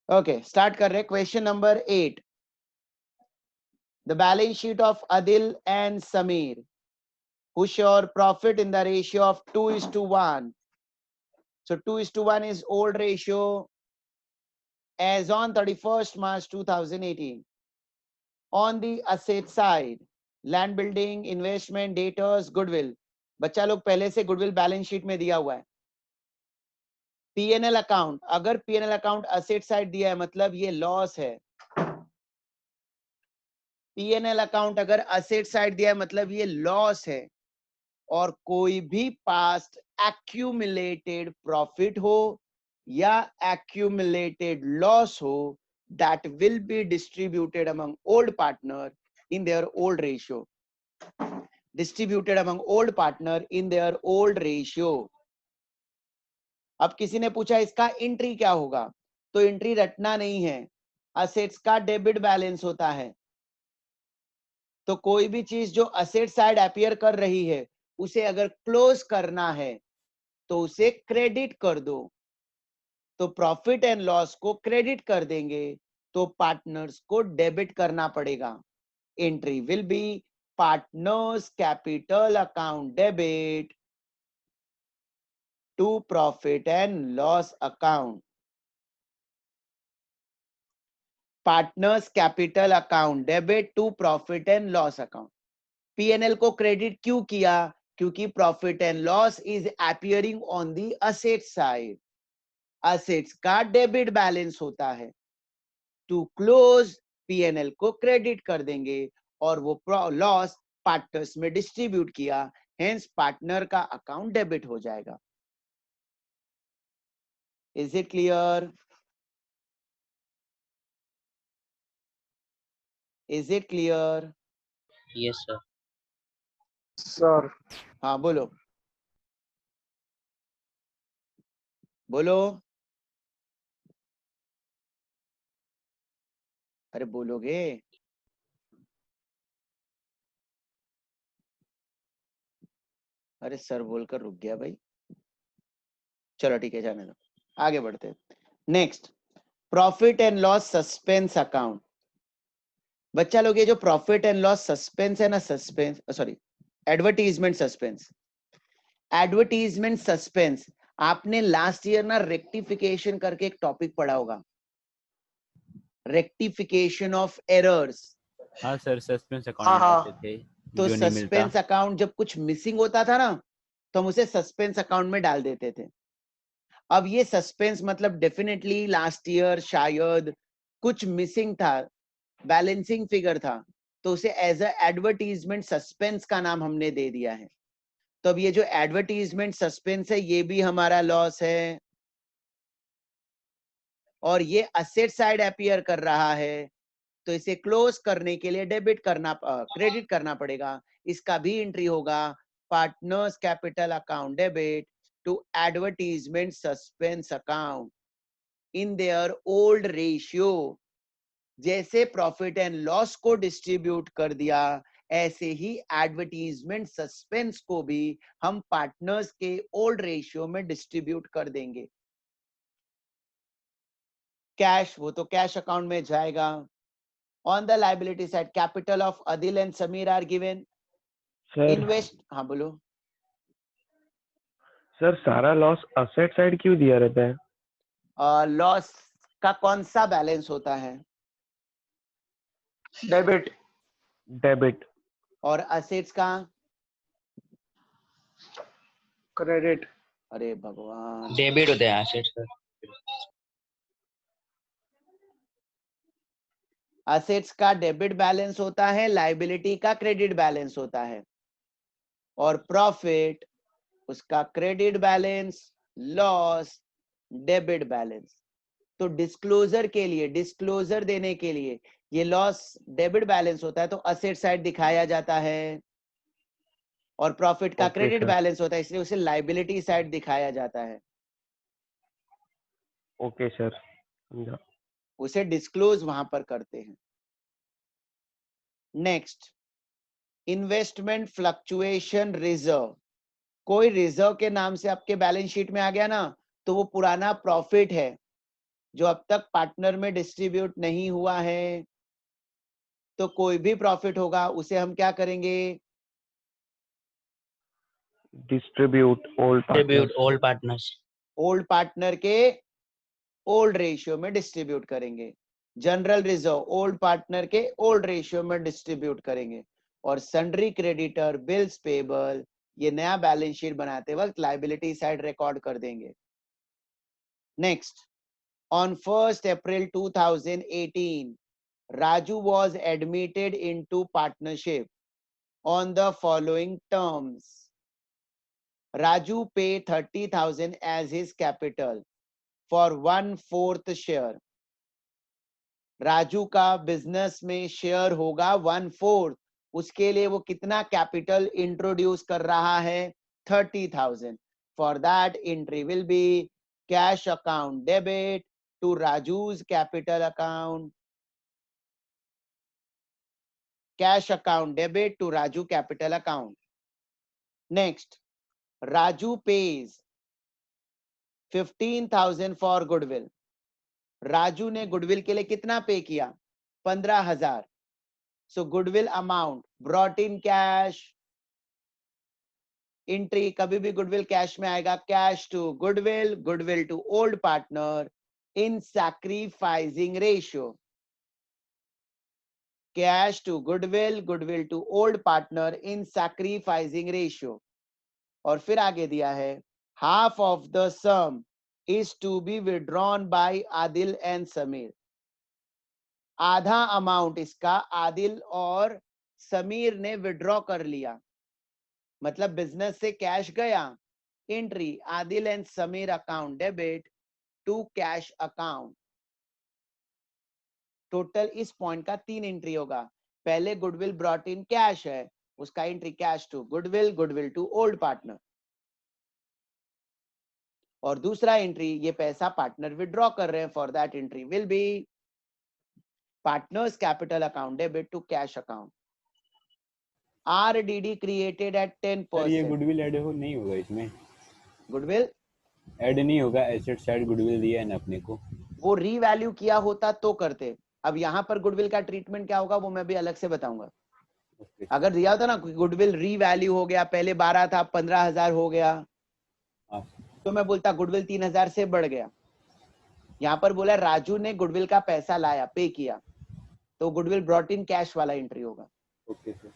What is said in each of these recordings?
Okay start कर रहे question number 8. The balance sheet of Adil and Sameer who share profit in the ratio of 2:1. So 2:1 is old ratio as on 31st March 2018. On the asset side, land building, investment, debtors, goodwill. बच्चा लोग पहले से goodwill balance sheet में दिया हुआ है. PNL account, अगर PNL account asset side दिया है मतलब ये लॉस है. पीएनएल अकाउंट अगर असेट साइड दिया है मतलब ये लॉस है. और कोई भी पास्ट एक्यूमुलेटेड प्रॉफिट हो या एक्यूमुलेटेड लॉस हो, that will be distributed among old partner in their old ratio. Distributed among old partner in their old ratio. अब किसी ने पूछा इसका एंट्री क्या होगा, तो एंट्री रटना नहीं है. असेट्स का डेबिट बैलेंस होता है. तो कोई भी चीज जो असेट साइड अपीयर कर रही है उसे अगर क्लोज करना है तो उसे क्रेडिट कर दो. तो प्रॉफिट एंड लॉस को क्रेडिट कर देंगे तो पार्टनर्स को डेबिट करना पड़ेगा. Entry will be partners capital account debit to profit and loss account. Partners capital account debit to profit and loss account. PNL को क्रेडिट क्यों किया, क्योंकि profit and loss is appearing on the asset side. Assets का debit balance होता है. To close PNL को credit कर देंगे और वो लॉस पार्टनर्स में डिस्ट्रीब्यूट किया, हेंस पार्टनर का अकाउंट डेबिट हो जाएगा. Is it clear? Is it clear? Yes sir. Sir हाँ बोलो बोलो. अरे बोलोगे? अरे सर बोलकर रुक गया भाई. चलो ठीक है, जाने दो, आगे बढ़ते हैं. Next, profit and loss suspense account. बच्चा लोग ये जो प्रॉफिट एंड लॉस सस्पेंस है ना, suspense sorry advertisement suspense. Advertisement suspense आपने लास्ट ईयर ना रेक्टिफिकेशन करके एक टॉपिक पढ़ा होगा, रेक्टिफिकेशन ऑफ एरर्स. हाँ सर, सस्पेंस हाँ, अकाउंट हाँ. बनाते थे तो जो नहीं मिलता. सस्पेंस अकाउंट जब कुछ मिसिंग होता था ना तो हम उसे सस्पेंस अकाउंट में डाल देते थे. अब ये सस्पेंस मतलब डेफिनेटली लास्ट ईयर शायद कुछ मिसिंग था, बैलेंसिंग फिगर था, तो उसे एज अ एडवर्टीजमेंट सस्पेंस का नाम हमने दे दिया है. तो अब ये जो एडवर्टीजमेंट सस्पेंस है ये भी हमारा लॉस है और ये असेट साइड अपीयर कर रहा है, तो इसे क्लोज करने के लिए डेबिट करना क्रेडिट करना पड़ेगा. इसका भी एंट्री होगा partners capital account debit to advertisement suspense account in their old ratio. जैसे प्रॉफिट एंड लॉस को डिस्ट्रीब्यूट कर दिया ऐसे ही एडवर्टीजमेंट सस्पेंस को भी हम पार्टनर्स के ओल्ड रेशियो में डिस्ट्रीब्यूट कर देंगे. कैश, वो तो कैश अकाउंट में जाएगा. On the liability side, capital of Adil and Samir are given. Sir Invest, हाँ बोलो. सर सारा लॉस असेट साइड क्यों दिया रहता है? लॉस का कौन सा बैलेंस होता है? डेबिट. डेबिट. और असेट्स का? क्रेडिट. अरे भगवान, डेबिट होते हैं एसेट्स सर. असेट्स का डेबिट बैलेंस होता है, लाइबिलिटी का क्रेडिट बैलेंस होता है. और प्रॉफिट उसका credit balance, loss debit balance. तो डिस्क्लोजर के लिए, डिस्क्लोजर देने के लिए ये लॉस डेबिट बैलेंस होता है तो असेट साइड दिखाया जाता है और प्रॉफिट का क्रेडिट बैलेंस होता है इसलिए उसे लाइबिलिटी साइड दिखाया जाता है. ओके सर, समझा. उसे डिस्क्लोज वहां पर करते हैं. Next, investment fluctuation reserve. कोई रिजर्व के नाम से आपके बैलेंस शीट में आ गया ना तो वो पुराना प्रॉफिट है. जो अब तक पार्टनर में डिस्ट्रीब्यूट नहीं हुआ है, तो कोई भी प्रॉफिट होगा उसे हम क्या करेंगे? Distribute all partners. Tribute all partners. Old partner के ओल्ड रेशियो में डिस्ट्रीब्यूट करेंगे। जनरल रिजर्व ओल्ड पार्टनर के ओल्ड रेशियो में डिस्ट्रीब्यूट करेंगे। और सन्ड्री क्रेडिटर, बिल्स पेबल, ये नया बैलेंस शीट बनाते वक्त लायबिलिटी साइड रिकॉर्ड कर देंगे। Next, on 1st April 2018, Raju was admitted into partnership on the following terms. Raju paid 30,000 as his capital for 1/4 share. Raju का बिजनेस में शेयर होगा 1/4, उसके लिए वो कितना कैपिटल इंट्रोड्यूस कर रहा है? 30,000. For that entry will be cash account debit to Raju's capital account, cash account debit to Raju capital account. Next, Raju pays 15,000 for goodwill. Raju ने गुडविल के लिए कितना पे किया? 15,000. So goodwill amount brought in cash. Entry कभी भी गुडविल कैश में आएगा, cash to goodwill, goodwill to old partner in sacrificing ratio. Cash to goodwill, goodwill to old partner in sacrificing ratio. और फिर आगे दिया है half of the sum is to be withdrawn by Adil and Sameer. आधा amount इसका आदिल और समीर ने withdraw कर लिया, मतलब बिजनेस से कैश गया. Entry Adil and Sameer account debit to cash account. Total इस पॉइंट का 3 एंट्री होगा. पहले गुडविल ब्रॉट इन कैश है, उसका entry cash to goodwill, goodwill to old partner. और दूसरा एंट्री ये पैसा पार्टनर विड्रॉ कर रहे हैं, for that entry will be partners capital account debit to cash account. RDD created at 10%. Sir ये गुडविल ऐड हो नहीं होगा इसमें? गुडविल ऐड नहीं होगा, एसेट साइड गुडविल दिया है ना अपने को. वो रीवैल्यू किया होता तो करते. अब यहाँ पर गुडविल का ट्रीटमेंट क्या होगा वो मैं भी अलग से बताऊंगा. अगर दिया होता ना गुडविल रीवैल्यू हो गया, पहले 12 था 15,000 हो गया, तो मैं बोलता गुडविल 3,000 से बढ़ गया. यहाँ पर बोला राजू ने गुडविल का पैसा लाया, पे किया, तो गुडविल ब्रॉट इन कैश वाला एंट्री होगा. Okay sir.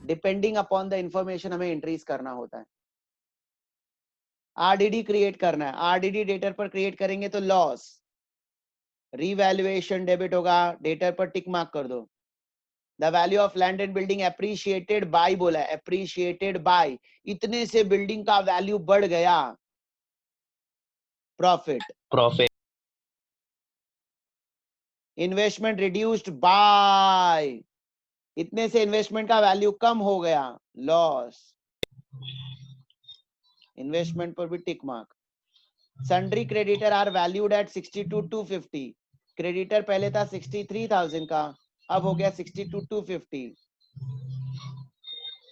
Depending upon the information हमें एंट्रीज करना होता है. RDD क्रिएट करना है. RDD डेटर पर क्रिएट करेंगे तो लॉस. रीवैल्यूएशन डेबिट होगा, डेटर पर टिक मार्क कर दो. The value of land and building appreciated by बोला है, एप्रिशिएटेड बाय, इतने से बिल्डिंग का वैल्यू बढ़ गया, profit. Profit. Investment reduced by, इतने से इन्वेस्टमेंट का वैल्यू कम हो गया, लॉस. इन्वेस्टमेंट पर भी tick mark. Sundry creditor are valued at 62,250. Creditor पहले था 63,000 का, अब हो गया 62,250,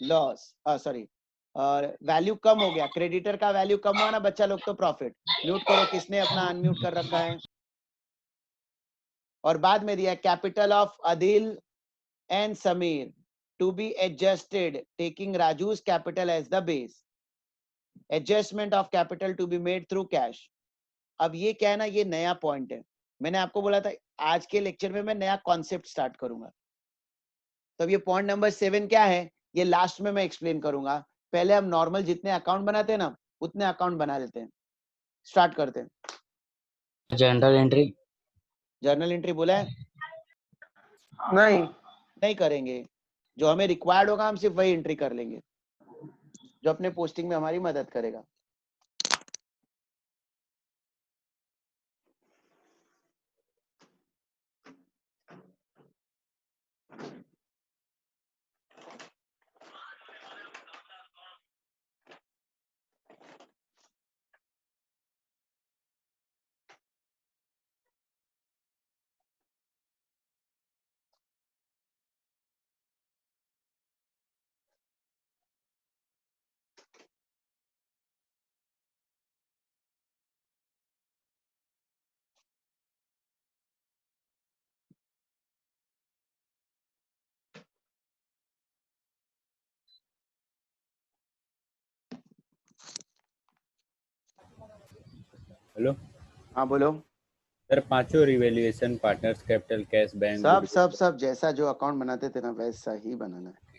लॉस. सॉरी, और वैल्यू कम हो गया, क्रेडिटर का वैल्यू कम हुआ ना बच्चा लोग, तो प्रॉफिट. म्यूट करो, किसने अपना अनम्यूट कर रखा है. और बाद में दिया capital of Adil and Sameer to be adjusted taking Raju's capital as the base. Adjustment of capital to be made through cash. अब ये क्या है ना, ये नया पॉइंट है. मैंने आपको बोला था आज के लेक्चर में मैं नया कॉन्सेप्ट स्टार्ट करूंगा. तो अब ये पॉइंट नंबर 7 क्या है, ये लास्ट में मैं एक्सप्लेन करूंगा. पहले हम नॉर्मल जितने अकाउंट बनाते हैं ना उतने अकाउंट बना लेते हैं. स्टार्ट करते हैं. General entry. जर्नल एंट्री बोला है, नहीं. नहीं करेंगे. जो हमें रिक्वायर्ड होगा हम सिर्फ वही एंट्री कर लेंगे, जो अपने पोस्टिंग में हमारी मदद करेगा. हेलो हाँ बोलो। सर, पांचों revaluation partners, capital, cash, bank, सब गुडविल। सब सब जैसा जो अकाउंट बनाते थे ना वैसा ही बनाना है।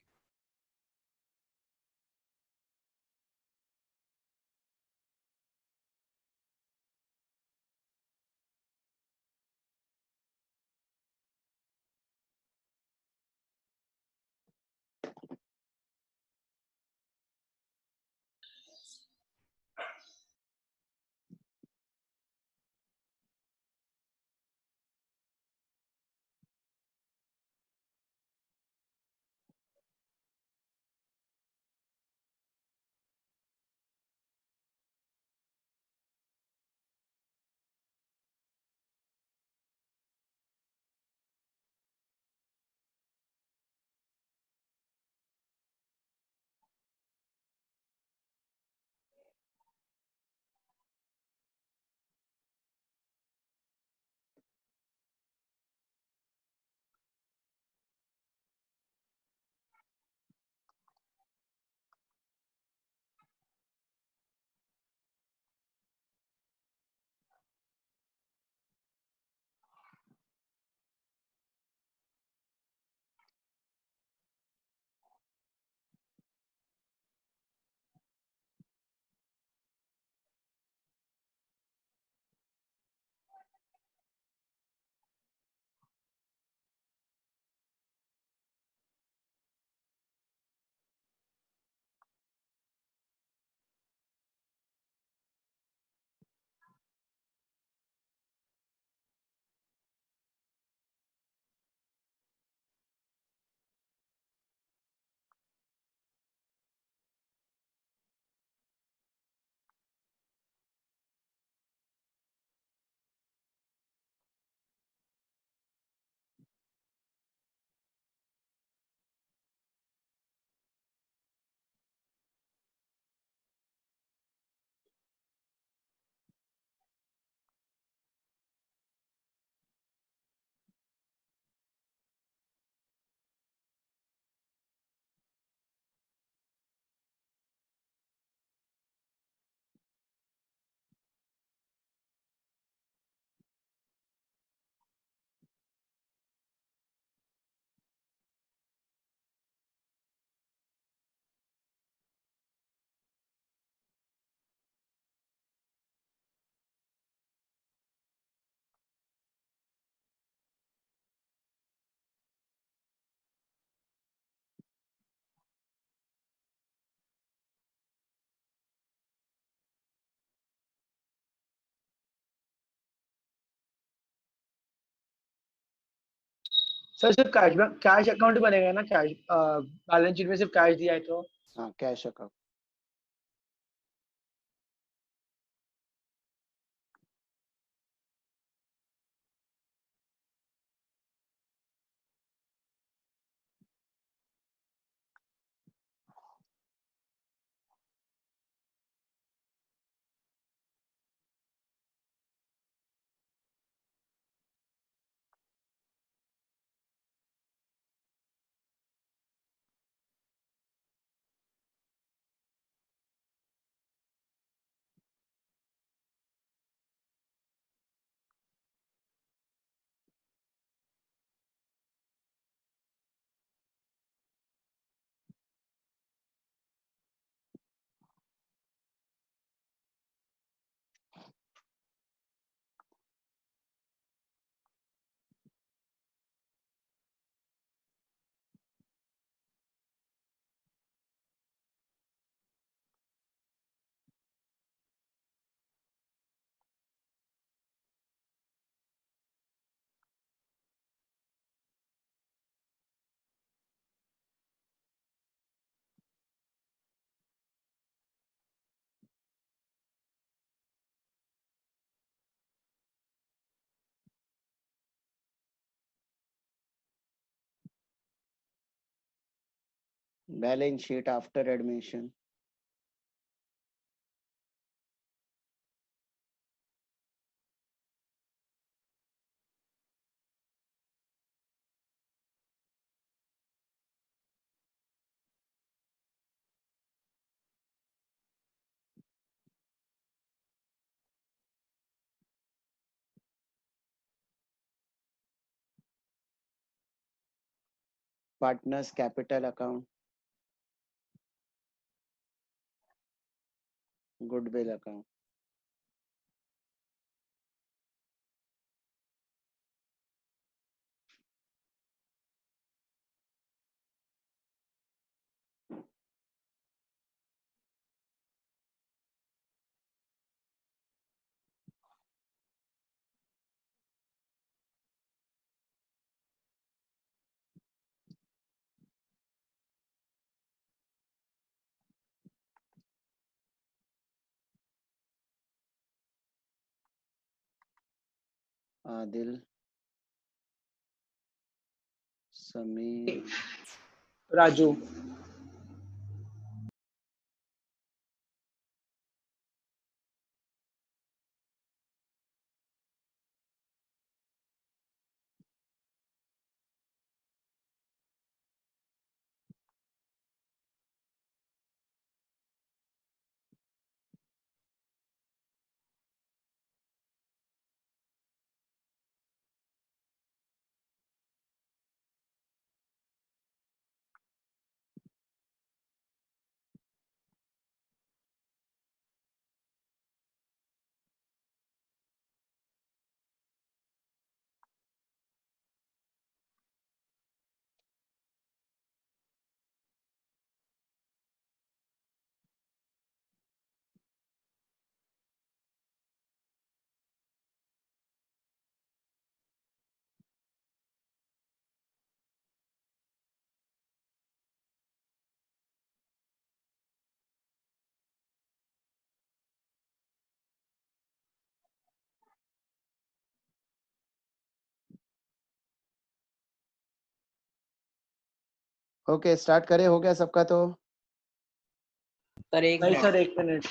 सर सिर्फ कैश अकाउंट ही बनेगा ना? कैश बैलेंस शीट में सिर्फ कैश दिया है तो? हाँ cash account. Balance sheet after admission. Partners capital account, goodwill account. Adil, Sameer, Raju. Okay start करें, हो गया सबका? तो सर एक नहीं मिनट। Sir, 1 minute.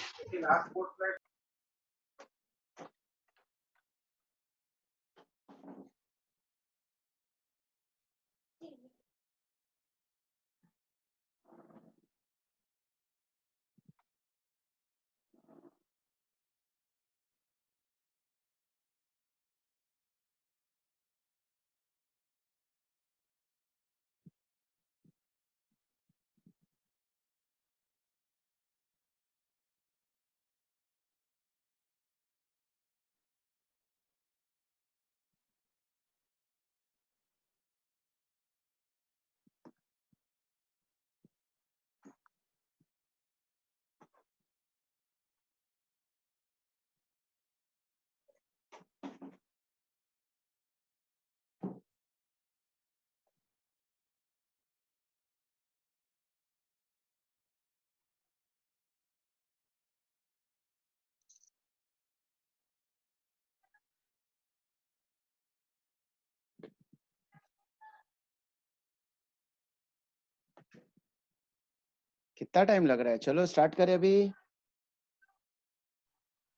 कितना टाइम लग रहा है? चलो स्टार्ट करें अभी।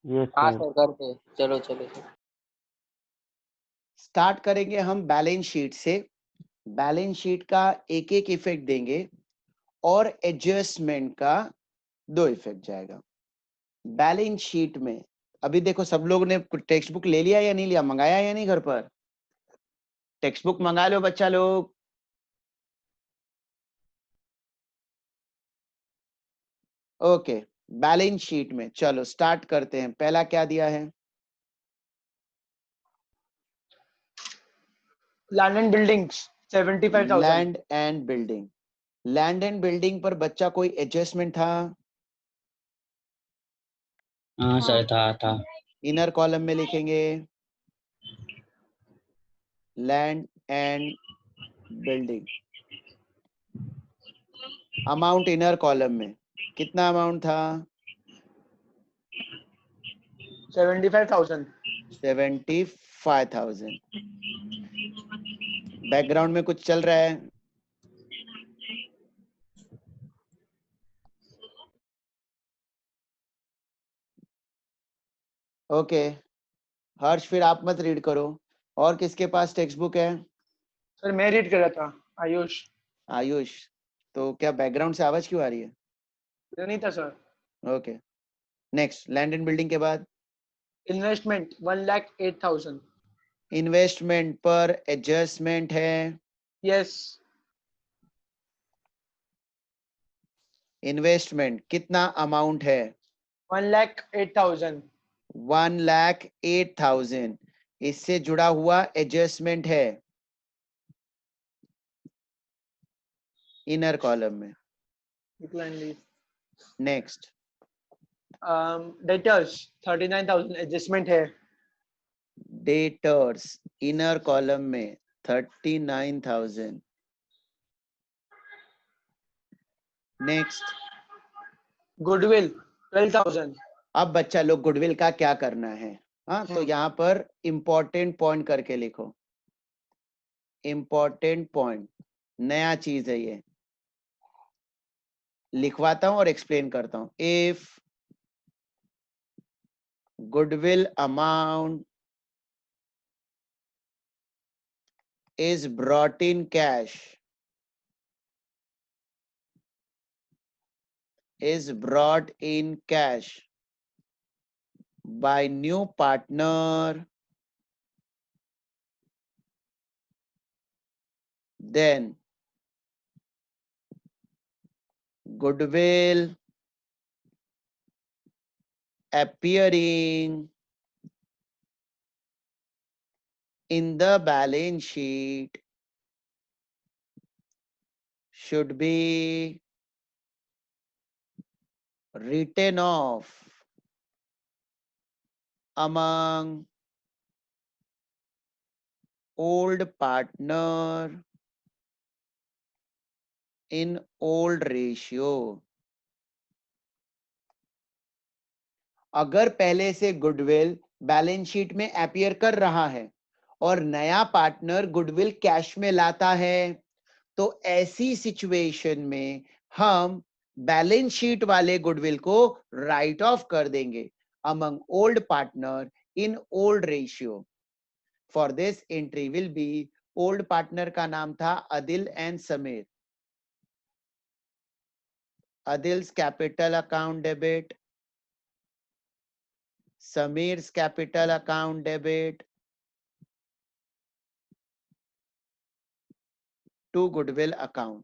Yes, हाँ sir. सर करते, चलो चलो सर। स्टार्ट करेंगे हम बैलेंस शीट से। बैलेंस शीट का एक एक इफेक्ट देंगे और एडजस्टमेंट का 2 इफेक्ट जाएगा। बैलेंस शीट में अभी देखो, सब लोग ने टेक्स्ट बुक ले लिया या नहीं लिया, मंगाया या नहीं घर पर? टेक्स्ट बुक मंगा लो बच्चा लोग। ओके, बैलेंस शीट में चलो स्टार्ट करते हैं। पहला क्या दिया है? Land and buildings 75,000। Land and building. Land and building पर बच्चा कोई एडजस्टमेंट था? हाँ सर था। इनर कॉलम में लिखेंगे land and building. Amount inner column में कितना अमाउंट था? 75,000। 75,000। बैकग्राउंड में कुछ चल रहा है? ओके हर्ष, फिर आप मत रीड करो। और किसके पास टेक्स्ट बुक है? सर मैं रीड कर रहा था, आयुष। आयुष। तो क्या बैकग्राउंड से आवाज क्यों आ रही है? नहीं था sir. Okay next, land and building के बाद इन्वेस्टमेंट 1,08,000। इन्वेस्टमेंट पर एडजस्टमेंट है। यस। इन्वेस्टमेंट कितना अमाउंट है? 1,08,000। 1,08,000। इससे जुड़ा हुआ एडजस्टमेंट है इनर कॉलम में। नेक्स्ट, डेटर्स 39,000 एडजस्टमेंट है। डेटर्स इनर कॉलम में 39,000। Next, goodwill 12,000। अब बच्चा लोग गुडविल का क्या करना है? हाँ, तो यहाँ पर इंपॉर्टेंट पॉइंट करके लिखो। इंपॉर्टेंट पॉइंट, नया चीज है ये, लिखवाता हूं और एक्सप्लेन करता हूं। If goodwill amount is brought in cash, is brought in cash by new partner, then goodwill appearing in the balance sheet should be written off among old partner in old ratio। अगर पहले से goodwill balance sheet में appear कर रहा है और नया partner goodwill cash में लाता है, तो ऐसी सिचुएशन में हम बैलेंस शीट वाले गुडविल को राइट ऑफ कर देंगे among old partner in old ratio. For this entry will B, old partner का नाम था Adil and Sameer. Adil's capital account debit, Samir's capital account debit to goodwill account।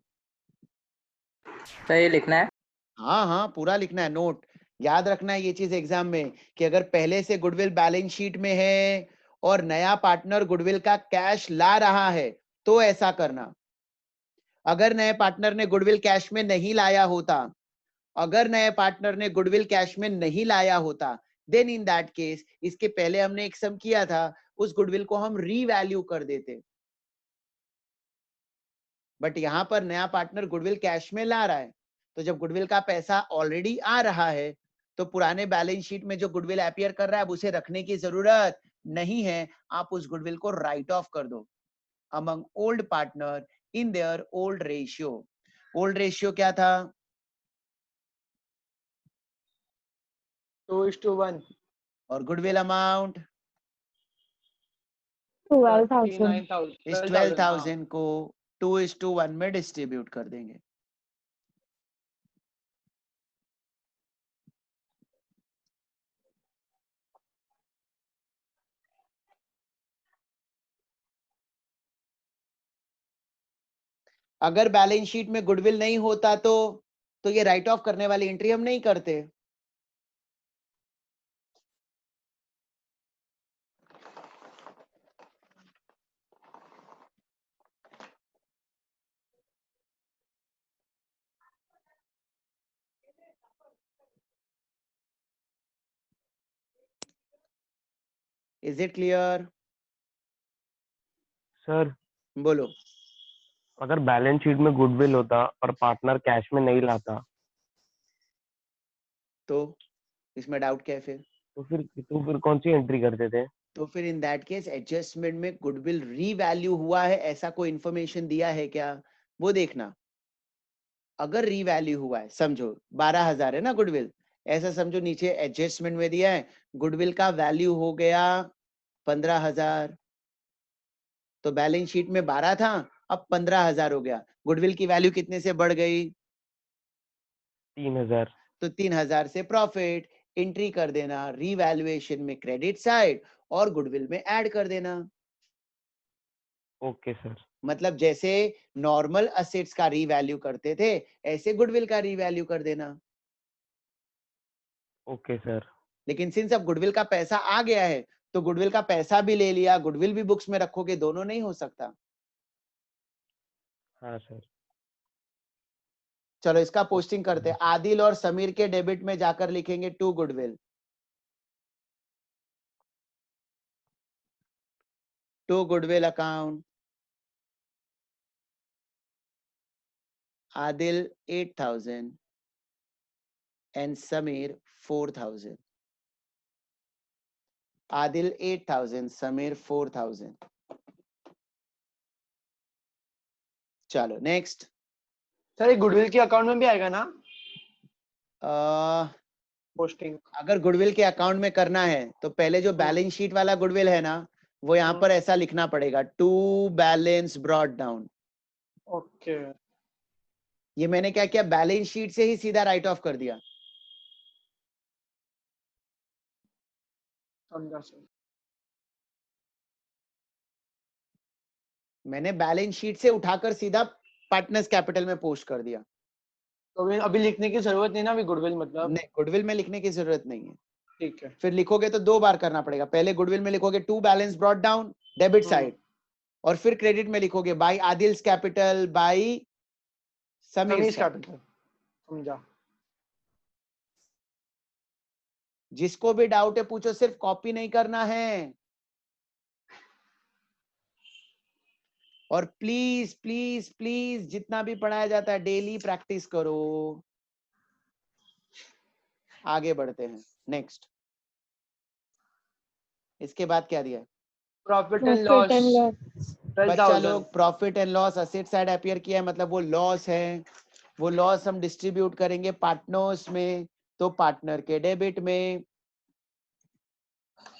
तो ये लिखना है? हाँ हाँ, पूरा लिखना है। नोट याद रखना है ये चीज एग्जाम में, कि अगर पहले से गुडविल बैलेंस शीट में है और नया पार्टनर गुडविल का कैश ला रहा है तो ऐसा करना। अगर नए पार्टनर ने गुडविल कैश में नहीं लाया होता, अगर नए पार्टनर ने गुडविल कैश में नहीं लाया होता, देन इन दैट केस इसके पहले हमने एक सम किया था, उस गुडविल को हम रीवैल्यू कर देते। बट यहां पर नया पार्टनर गुडविल कैश में ला रहा है, तो जब गुडविल का पैसा ऑलरेडी आ रहा है तो पुराने बैलेंस शीट में जो गुडविल अपीयर कर रहा है अब उसे रखने की जरूरत नहीं है। आप उस गुडविल को राइट ऑफ कर दो among old partner in their old ratio. Old ratio क्या था? 2:1। और गुडविल अमाउंट 12,000। इस 12,000 को 2:1 में डिस्ट्रीब्यूट कर देंगे। अगर बैलेंस शीट में गुडविल नहीं होता तो ये राइट ऑफ करने वाली एंट्री हम नहीं करते। Is it clear? सर बोलो। अगर बैलेंस शीट में गुडविल होता और पार्टनर कैश में नहीं लाता तो इसमें डाउट क्या है फिर? तो फिर कौन सी एंट्री करते थे? तो फिर इन दैट केस एडजस्टमेंट में गुडविल रीवैल्यू हुआ है ऐसा कोई इंफॉर्मेशन दिया है क्या, वो देखना। अगर रीवैल्यू हुआ है, समझो 12,000 है ना गुडविल, ऐसा समझो नीचे एडजस्टमेंट में दिया है गुडविल का वैल्यू हो गया 15,000, तो बैलेंस शीट में 12 था, अब 15,000 हो गया। गुडविल की वैल्यू कितने से बढ़ गई? 3,000। तो 3,000 से प्रॉफिट एंट्री कर देना रीवैल्यूएशन में क्रेडिट साइड और गुडविल में ऐड कर देना। Okay sir. मतलब जैसे नॉर्मल असेट्स का रीवैल्यू करते थे ऐसे गुडविल का रीवैल्यू कर देना। Okay sir. लेकिन सिंस अब गुडविल का पैसा आ गया है तो गुडविल का पैसा भी ले लिया, गुडविल भी बुक्स में रखोगे, दोनों नहीं हो सकता। हाँ सर। चलो इसका पोस्टिंग करते हैं। आदिल और समीर के डेबिट में जाकर लिखेंगे to goodwill, to goodwill account. Adil 8,000 and Samir 4,000. Adil 8,000, Samir 4,000. चलो नेक्स्ट। सर ये गुडविल के अकाउंट में भी आएगा ना पोस्टिंग? अगर गुडविल के अकाउंट में करना है तो पहले जो बैलेंस शीट वाला गुडविल है ना वो यहाँ पर ऐसा लिखना पड़ेगा, to balance brought down. Okay, ये मैंने क्या किया, बैलेंस शीट से ही सीधा राइट ऑफ कर दिया। समझा सर। मैंने बैलेंस शीट से उठाकर सीधा पार्टनर्स कैपिटल में पोस्ट कर दिया। तो अभी लिखने की जरूरत नहीं ना, अभी गुडविल मतलब? नहीं, गुडविल में लिखने की जरूरत नहीं है। ठीक है। फिर लिखोगे तो 2 बार करना पड़ेगा। पहले गुडविल में लिखोगे to balance brought down debit side, और फिर क्रेडिट में लिखोगे by Adil's capital by Sameer's capital. समझा। जिसको भी डाउट है पूछो, सिर्फ कॉपी नहीं करना है। और प्लीज प्लीज प्लीज जितना भी पढ़ाया जाता है डेली प्रैक्टिस करो। आगे बढ़ते हैं नेक्स्ट। इसके बाद क्या दिया है? Profit and loss. बच्चा लोग profit and loss asset side appear किया है, मतलब वो लॉस है। वो लॉस हम डिस्ट्रीब्यूट करेंगे पार्टनर्स में, तो पार्टनर के डेबिट में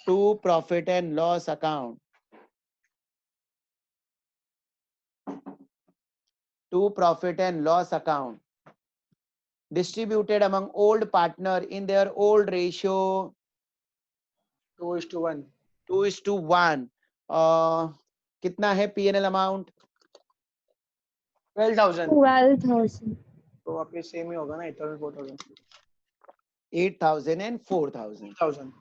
to profit and loss account, to profit and loss account distributed among old partner in their old ratio 2:1. 2:1. कितना है P&L अमाउंट? 12,000. तो आप ये सेम ही होगा ना, 8,000 4,000 8,000 and 4,000. 8,000।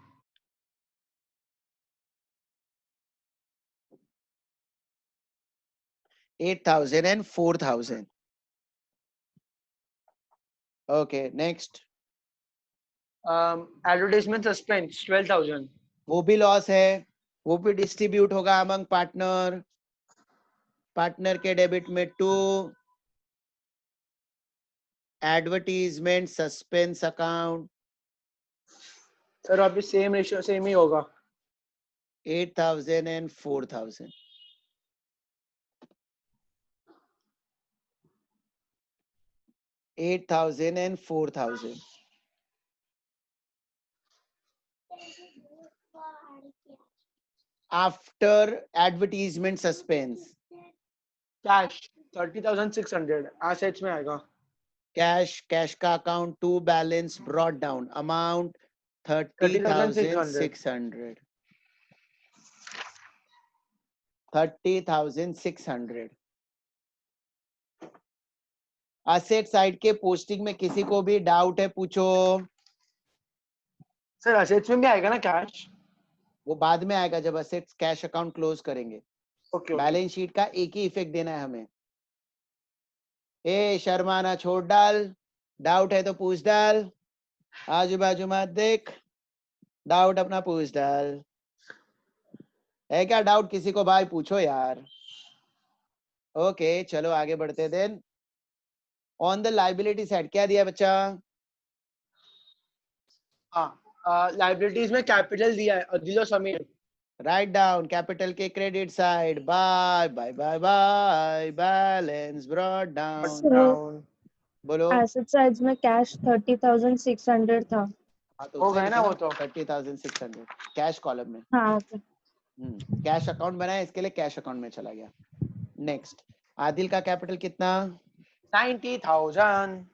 8,000 and 4,000. Okay, next. Advertisement suspense 12,000। वो भी लॉस है, वो भी डिस्ट्रीब्यूट होगा अमंग पार्टनर। पार्टनर के डेबिट में to advertisement suspense account. Sir आप ये सेम रेशियो सेम ही होगा। 8,000 and 4,000. 8,000 and 4,000. After advertisement suspense, cash 30,600 assets में आएगा। कैश का account to balance brought down amount 30,600. 30,600. Asset side के पोस्टिंग में किसी को भी डाउट है पूछो। सर असेट्स में भी आएगा ना कैश? वो बाद में आएगा जब असेट्स कैश अकाउंट क्लोज करेंगे। ओके। बैलेंस शीट का एक ही इफेक्ट देना है हमें। ए शर्माना छोड़ डाल, डाउट है तो पूछ डाल, आजू बाजू मत देख, डाउट अपना पूछ डाल। है क्या डाउट किसी को? भाई पूछो यार। ओके चलो आगे बढ़ते। Then on the liability side क्या दिया बच्चा? हाँ, लाइबिलिटीज में कैपिटल दिया है अदिल और समीर। राइट डाउन कैपिटल के credit side by by by by balance brought down. बोलो। एसेट साइड में कैश 30,600 था। हाँ तो हो गया ना वो तो। 30,600 कैश कॉलम में। हाँ ओके। कैश अकाउंट बनाया इसके लिए, कैश अकाउंट में चला गया। नेक्स्ट, आदिल का कैपिटल कितना? 90,000।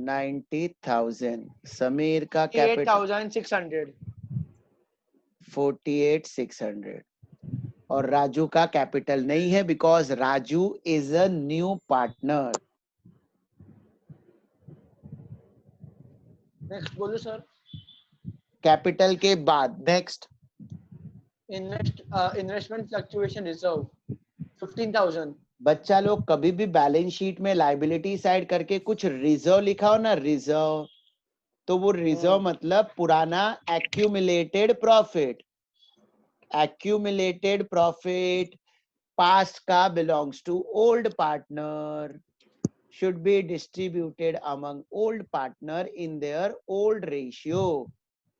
90,000। समीर का कैपिटल 8,600। 48,600। और राजू का कैपिटल नहीं है because Raju is a new partner. Next बोलो सर। कैपिटल के बाद नेक्स्ट इन्वेस्टमेंट फ्लक्चुएशन रिजर्व 15,000। बच्चा लोग कभी भी बैलेंस शीट में लाइबिलिटी साइड करके कुछ रिजर्व लिखा हो ना, रिजर्व, तो वो रिजर्व मतलब पुराना accumulated profit. Accumulated profit past का belongs to old partner, should be distributed among old partner in their old ratio।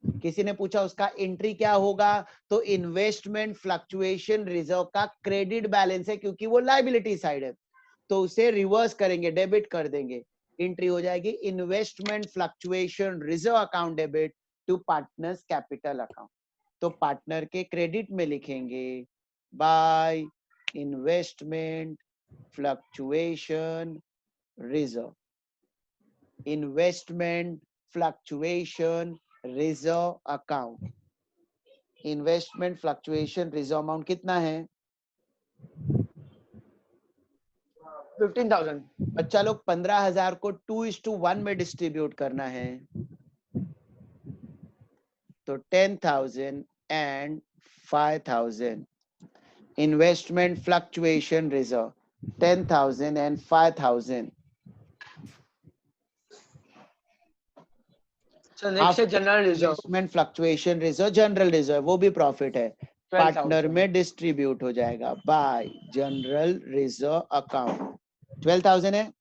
किसी ने पूछा उसका एंट्री क्या होगा, तो इन्वेस्टमेंट फ्लक्चुएशन रिजर्व का क्रेडिट बैलेंस है क्योंकि वो लाइबिलिटी साइड है, तो उसे रिवर्स करेंगे, डेबिट कर देंगे। एंट्री हो जाएगी investment fluctuation reserve account debit to partners capital account. तो पार्टनर के क्रेडिट में लिखेंगे by investment fluctuation reserve, investment fluctuation reserve account. Investment fluctuation reserve amount कितना है? 15,000। बच्चा लोग 15,000 को 2:1 में डिस्ट्रीब्यूट करना है, तो 10,000 and 5,000। Investment fluctuation reserve 10,000 and 5,000। Sir next है general reserve investment fluctuation reserve general reserve, वो भी प्रॉफिट है, 12,000। पार्टनर में डिस्ट्रीब्यूट हो जाएगा बाय जनरल रिजर्व अकाउंट। 12,000 है,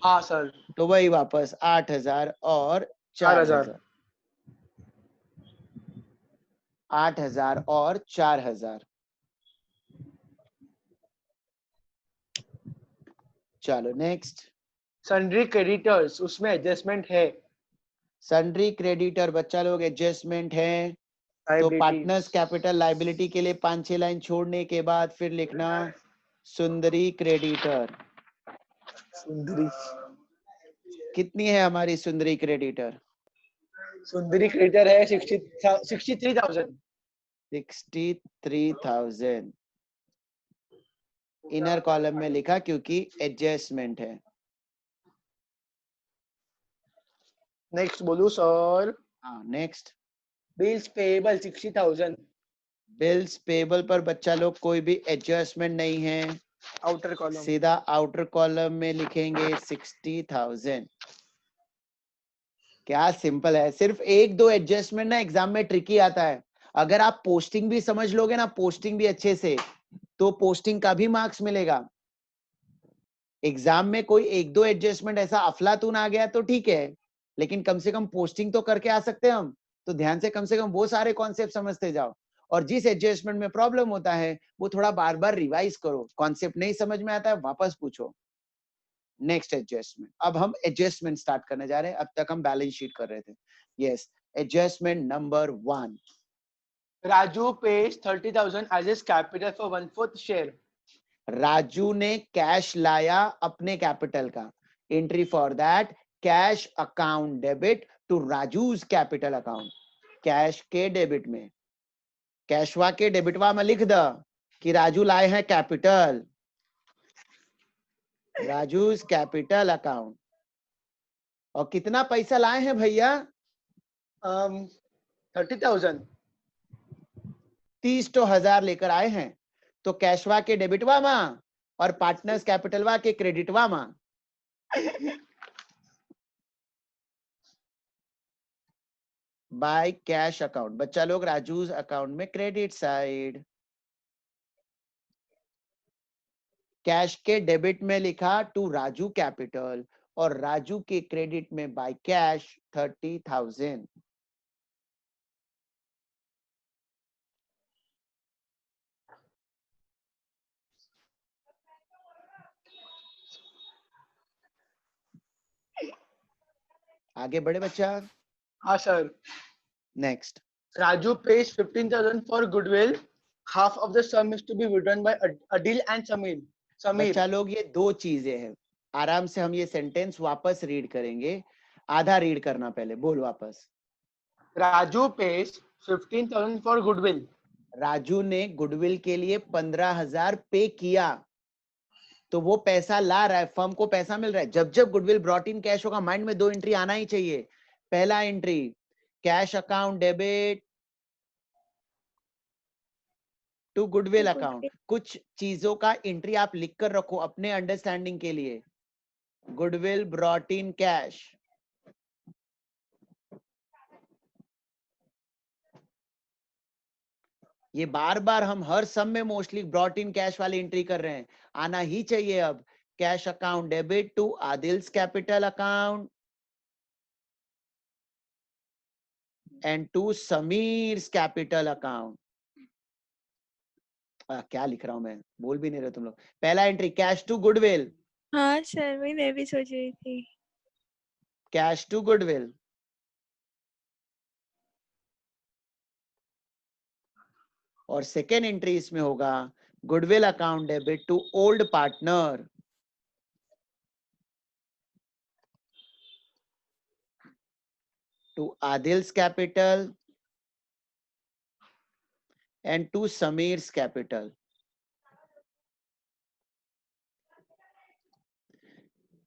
हाँ सर। तो वही वापस 8,000 और 4,000। 4,000। 8,000 और 4,000। चलो नेक्स्ट। सन्ड्री क्रेडिटर्स, उसमें एडजस्टमेंट है। सन्ड्री क्रेडिटर बच्चा लोग एडजस्टमेंट है, तो पार्टनर्स कैपिटल लाइबिलिटी के लिए 5-6 लाइन छोड़ने के बाद फिर लिखना सुंदरी क्रेडिटर। सुंदरी कितनी है हमारी सुंदरी क्रेडिटर? सुंदरी क्रेडिटर है 63,000। 63,000 इनर कॉलम में लिखा क्योंकि एडजस्टमेंट है। नेक्स्ट बोलू सर। हाँ next. Bills payable 60,000। Bills payable पर बच्चा लोग कोई भी एडजस्टमेंट नहीं है, आउटर कॉलम सीधा आउटर कॉलम में लिखेंगे 60,000। क्या सिंपल है, सिर्फ 1-2 एडजस्टमेंट ना एग्जाम में ट्रिकी आता है। अगर आप पोस्टिंग भी समझ लोगे ना, पोस्टिंग भी अच्छे से, तो पोस्टिंग का भी मार्क्स मिलेगा। एग्जाम में कोई 1-2 एडजस्टमेंट ऐसा अफलातून आ गया तो ठीक है, लेकिन कम से कम पोस्टिंग तो करके आ सकते हैं हम, तो ध्यान से कम वो सारे कॉन्सेप्ट समझते जाओ। और जिस एडजस्टमेंट में प्रॉब्लम होता है वो थोड़ा बार बार रिवाइज करो, कॉन्सेप्ट नहीं समझ में आता है वापस पूछो। नेक्स्ट एडजस्टमेंट, अब हम एडजस्टमेंट स्टार्ट करने जा रहे हैं, अब तक हम बैलेंस शीट कर रहे थे। Yes, adjustment number 1। Raju pays 30,000 as his capital for 1/4 share. Raju ने कैश लाया अपने कैपिटल का, entry for that cash account debit to Raju's capital account. Cash के डेबिट में, कैशवा के डेबिटवा में लिख द कि राजू लाए हैं कैपिटल, राजूज कैपिटल अकाउंट। और कितना पैसा लाए हैं भैया? 30,000। 30,000 लेकर आए हैं, तो कैशवा के डेबिटवा में और पार्टनर्स कैपिटलवा के क्रेडिटवा में। बाय कैश अकाउंट, बच्चा लोग राजूज अकाउंट में क्रेडिट साइड, कैश के डेबिट में लिखा टू राजू कैपिटल और राजू के क्रेडिट में बाय कैश 30,000। आगे बढ़े बच्चा। हाँ sir. Next. Raju pays 15,000 for goodwill. Half of the sum is to be withdrawn by Adil and Samir. बच्चा लोग ये दो चीजें हैं, आराम से हम ये सेंटेंस वापस रीड करेंगे, आधा रीड करना पहले, बोल वापस। Raju pays 15,000 for goodwill. Raju ने गुडविल के लिए 15,000 पे किया, तो वो पैसा ला रहा है, फर्म को पैसा मिल रहा है। जब जब गुडविल ब्रॉट इन कैश होगा, माइंड में 2 एंट्री आना ही चाहिए। पहला entry cash account debit to goodwill account. कुछ चीजों का एंट्री आप लिख कर रखो अपने अंडरस्टैंडिंग के लिए। गुडविल ब्रॉट इन कैश, ये बार बार हम हर सम में मोस्टली ब्रॉट इन कैश वाली एंट्री कर रहे हैं, आना ही चाहिए। अब cash account debit to Adil's capital account and to Sameer's capital account. क्या लिख रहा हूं मैं, बोल भी नहीं रहे तुम लोग। पहला एंट्री कैश टू गुडविल, हाँ सर, वही मैं भी सोच रही थी। Cash to goodwill. और सेकेंड एंट्री इसमें होगा goodwill account debit to old partner, to Adil's capital and to Sameer's capital.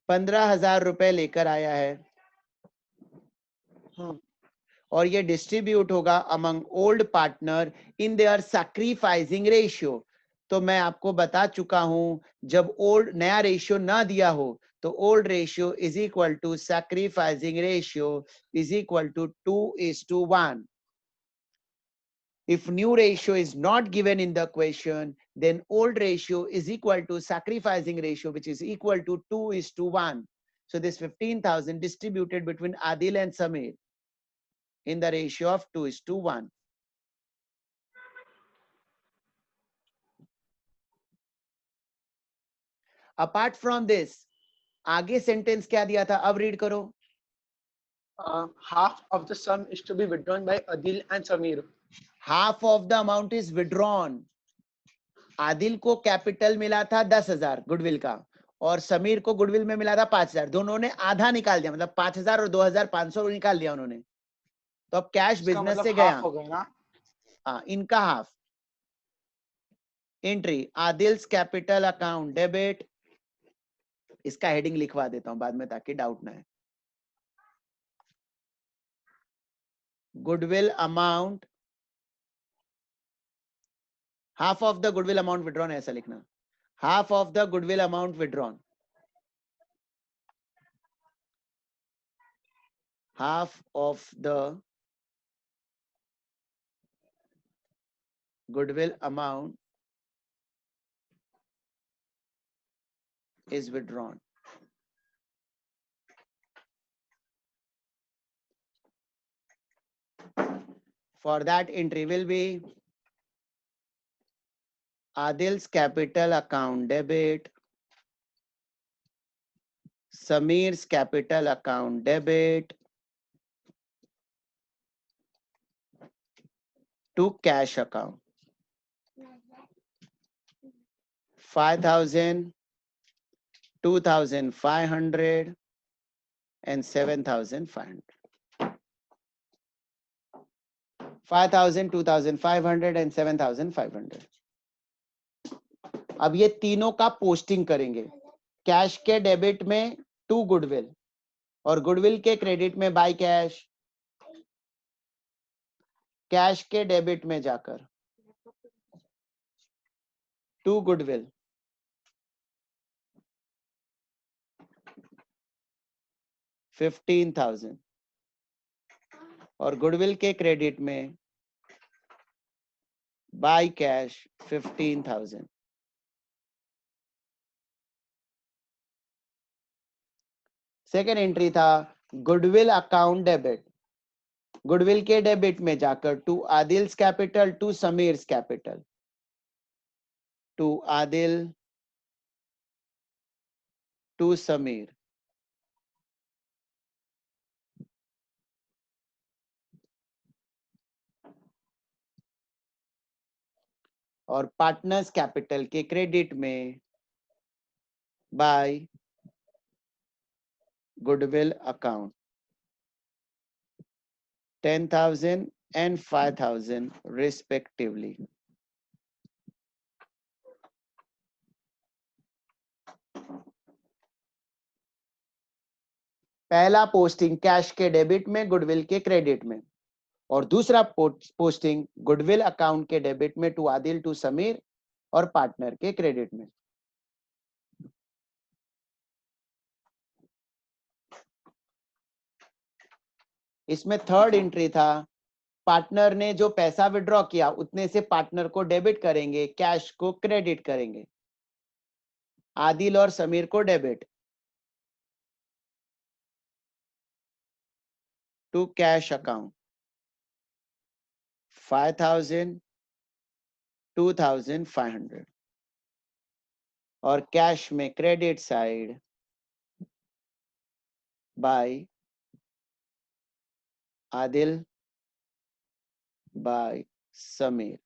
15,000 रुपए लेकर आया है और ये डिस्ट्रीब्यूट होगा among old partner in their sacrificing ratio. तो मैं आपको बता चुका हूं, जब ओल्ड नया रेशियो ना दिया हो तो old ratio is equal to sacrificing ratio is equal to 2:1। If new ratio is not given in the question, then old ratio is equal to sacrificing ratio, which is equal to 2:1. So this 15,000 distributed between Adil and Samir in the ratio of 2:1. Apart from this, आगे sentence क्या दिया था, अब read करो। Half of the sum is to be withdrawn by Adil and Samir. Half of the amount is withdrawn. Adil को capital मिला था 10,000 goodwill का, और समीर को गुडविल में मिला था 5,000। दोनों ने आधा निकाल दिया, मतलब 5,000 और 2,500 निकाल दिया उन्होंने। तो अब कैश बिजनेस से गया, हो गया ना, इनका half. Entry Adil's capital account debit, इसका हेडिंग लिखवा देता हूं बाद में ताकि डाउट ना है। Goodwill amount, half of the goodwill amount withdrawn, ऐसा लिखना, half of the goodwill amount withdrawn, half of the goodwill amount is withdrawn. For that entry will be Adil's capital account debit, Samir's capital account debit to cash account. 5,000, 2,500 and 7,500. 5,000, 2,500 and 7,500. अब ये तीनों का posting करेंगे। Cash के debit में to goodwill और goodwill के credit में बाय कैश। कैश के डेबिट में जाकर टू गुडविल, $15,000 और गुडविल के क्रेडिट में बाय कैश 15,000। सेकेंड एंट्री था गुडविल अकाउंट डेबिट, गुडविल के डेबिट में जाकर to Adil's capital to Sameer's capital, to Adil to Sameer. और पार्टनर्स कैपिटल के क्रेडिट में by goodwill account 10,000 and 5,000 respectively. पहला पोस्टिंग कैश के डेबिट में, गुडविल के क्रेडिट में, और दूसरा पोस्टिंग गुडविल अकाउंट के डेबिट में टू आदिल, टू समीर और पार्टनर के क्रेडिट में। इसमें थर्ड एंट्री था, पार्टनर ने जो पैसा विड्रॉ किया उतने से पार्टनर को डेबिट करेंगे, कैश को क्रेडिट करेंगे। आदिल और समीर को डेबिट टू कैश अकाउंट 5,000, 2,500, और कैश में credit side by Adil by Sameer.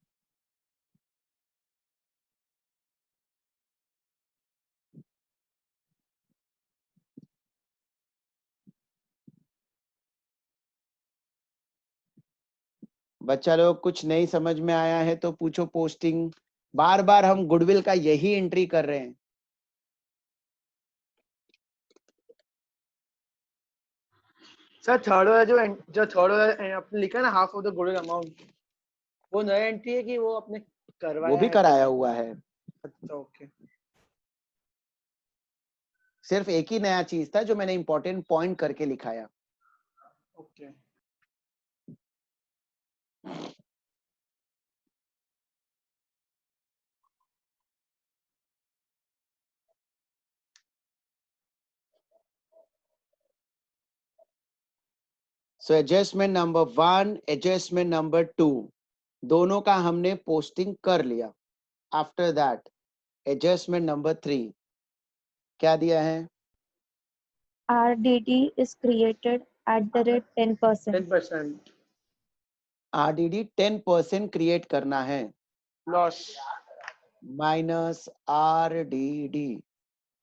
बच्चा लोग कुछ नहीं समझ में आया है तो पूछो। पोस्टिंग बार बार हम गुडविल का यही एंट्री कर रहे हैं। सर थर्ड वाला जो थर्ड वाला आपने लिखा ना half of the goodwill amount, वो नया एंट्री है कि वो आपने करवाया वो भी है कराया पहले? हुआ है। अच्छा ओके। सिर्फ एक ही नया चीज था जो मैंने इंपॉर्टेंट पॉइंट करके लिखाया। Okay so adjustment number 1, adjustment number 2 दोनों का हमने पोस्टिंग कर लिया। आफ्टर दैट एडजस्टमेंट नंबर 3 क्या दिया है? RDD is created at the rate 10%. 10% RDD 10% create करना है, loss minus RDD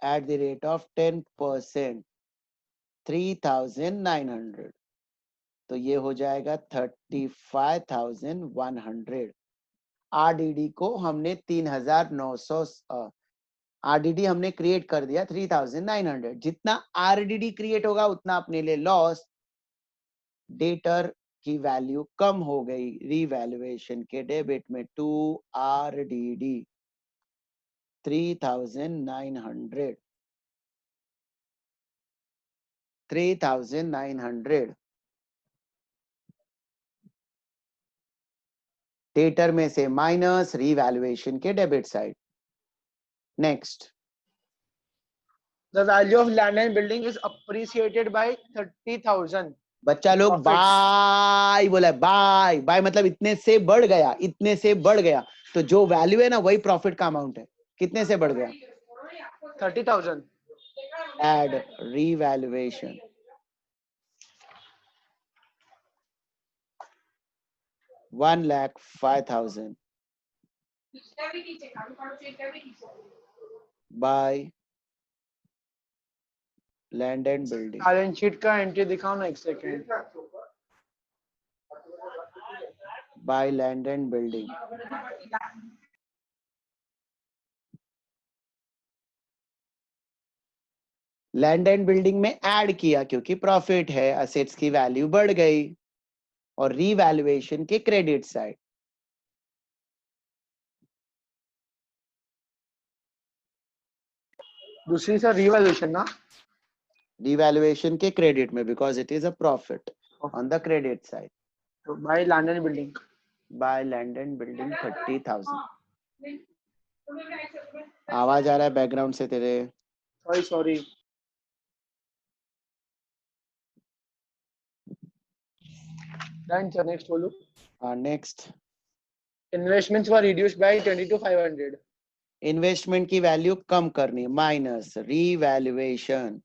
at the rate of 10%, 3,900, तो ये हो जाएगा 35,100। आरडीडी को हमने 3,900 आरडीडी हमने क्रिएट कर दिया 3,900। जितना आरडीडी क्रिएट होगा उतना अपने लिए लॉस। डेटर की वैल्यू कम हो गई रीवैल्यूएशन के डेबिट में टू आरडीडी 3,900, 3,900 डेटर में से माइनस रीवैल्यूएशन के debit side. Next, the value of land and building is appreciated by 30,000। बच्चा लोग Profits. बाय बोला, बाय बाय मतलब इतने से बढ़ गया, इतने से बढ़ गया, तो जो वैल्यू है ना वही प्रॉफिट का अमाउंट है। कितने से बढ़ गया? 30,000 add revaluation 1,05,000 by land and building. Balance sheet का एंट्री दिखाओ ना एक second. By land and building land and building में ऐड किया क्योंकि प्रॉफिट है, असेट्स की वैल्यू बढ़ गई, और रीवैल्यूएशन के क्रेडिट साइड। दूसरी सर रिवैल्यूएशन ना, रीवैल्यूएशन के क्रेडिट में, because it is a profit on the credit side. तो by land and building by land and building 30,000। आवाज आ रहा है बैकग्राउंड से तेरे। Sorry done sir. नेक्स्ट बोलो। Next, investments were reduced by 22,500। Investment की वैल्यू कम करनी, माइनस रीवैल्यूएशन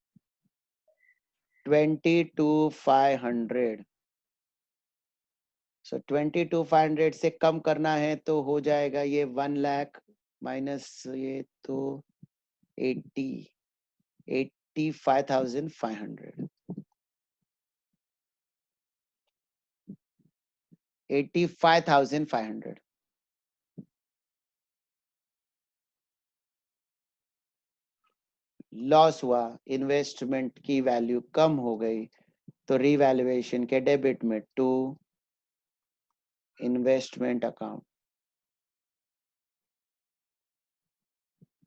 22,500। सो 22,500 से कम करना है तो हो जाएगा ये 1 लाख माइनस ये तो 85,500, 85,500। लॉस हुआ, इन्वेस्टमेंट की वैल्यू कम हो गई, तो रीवैल्यूएशन के डेबिट में टू इन्वेस्टमेंट अकाउंट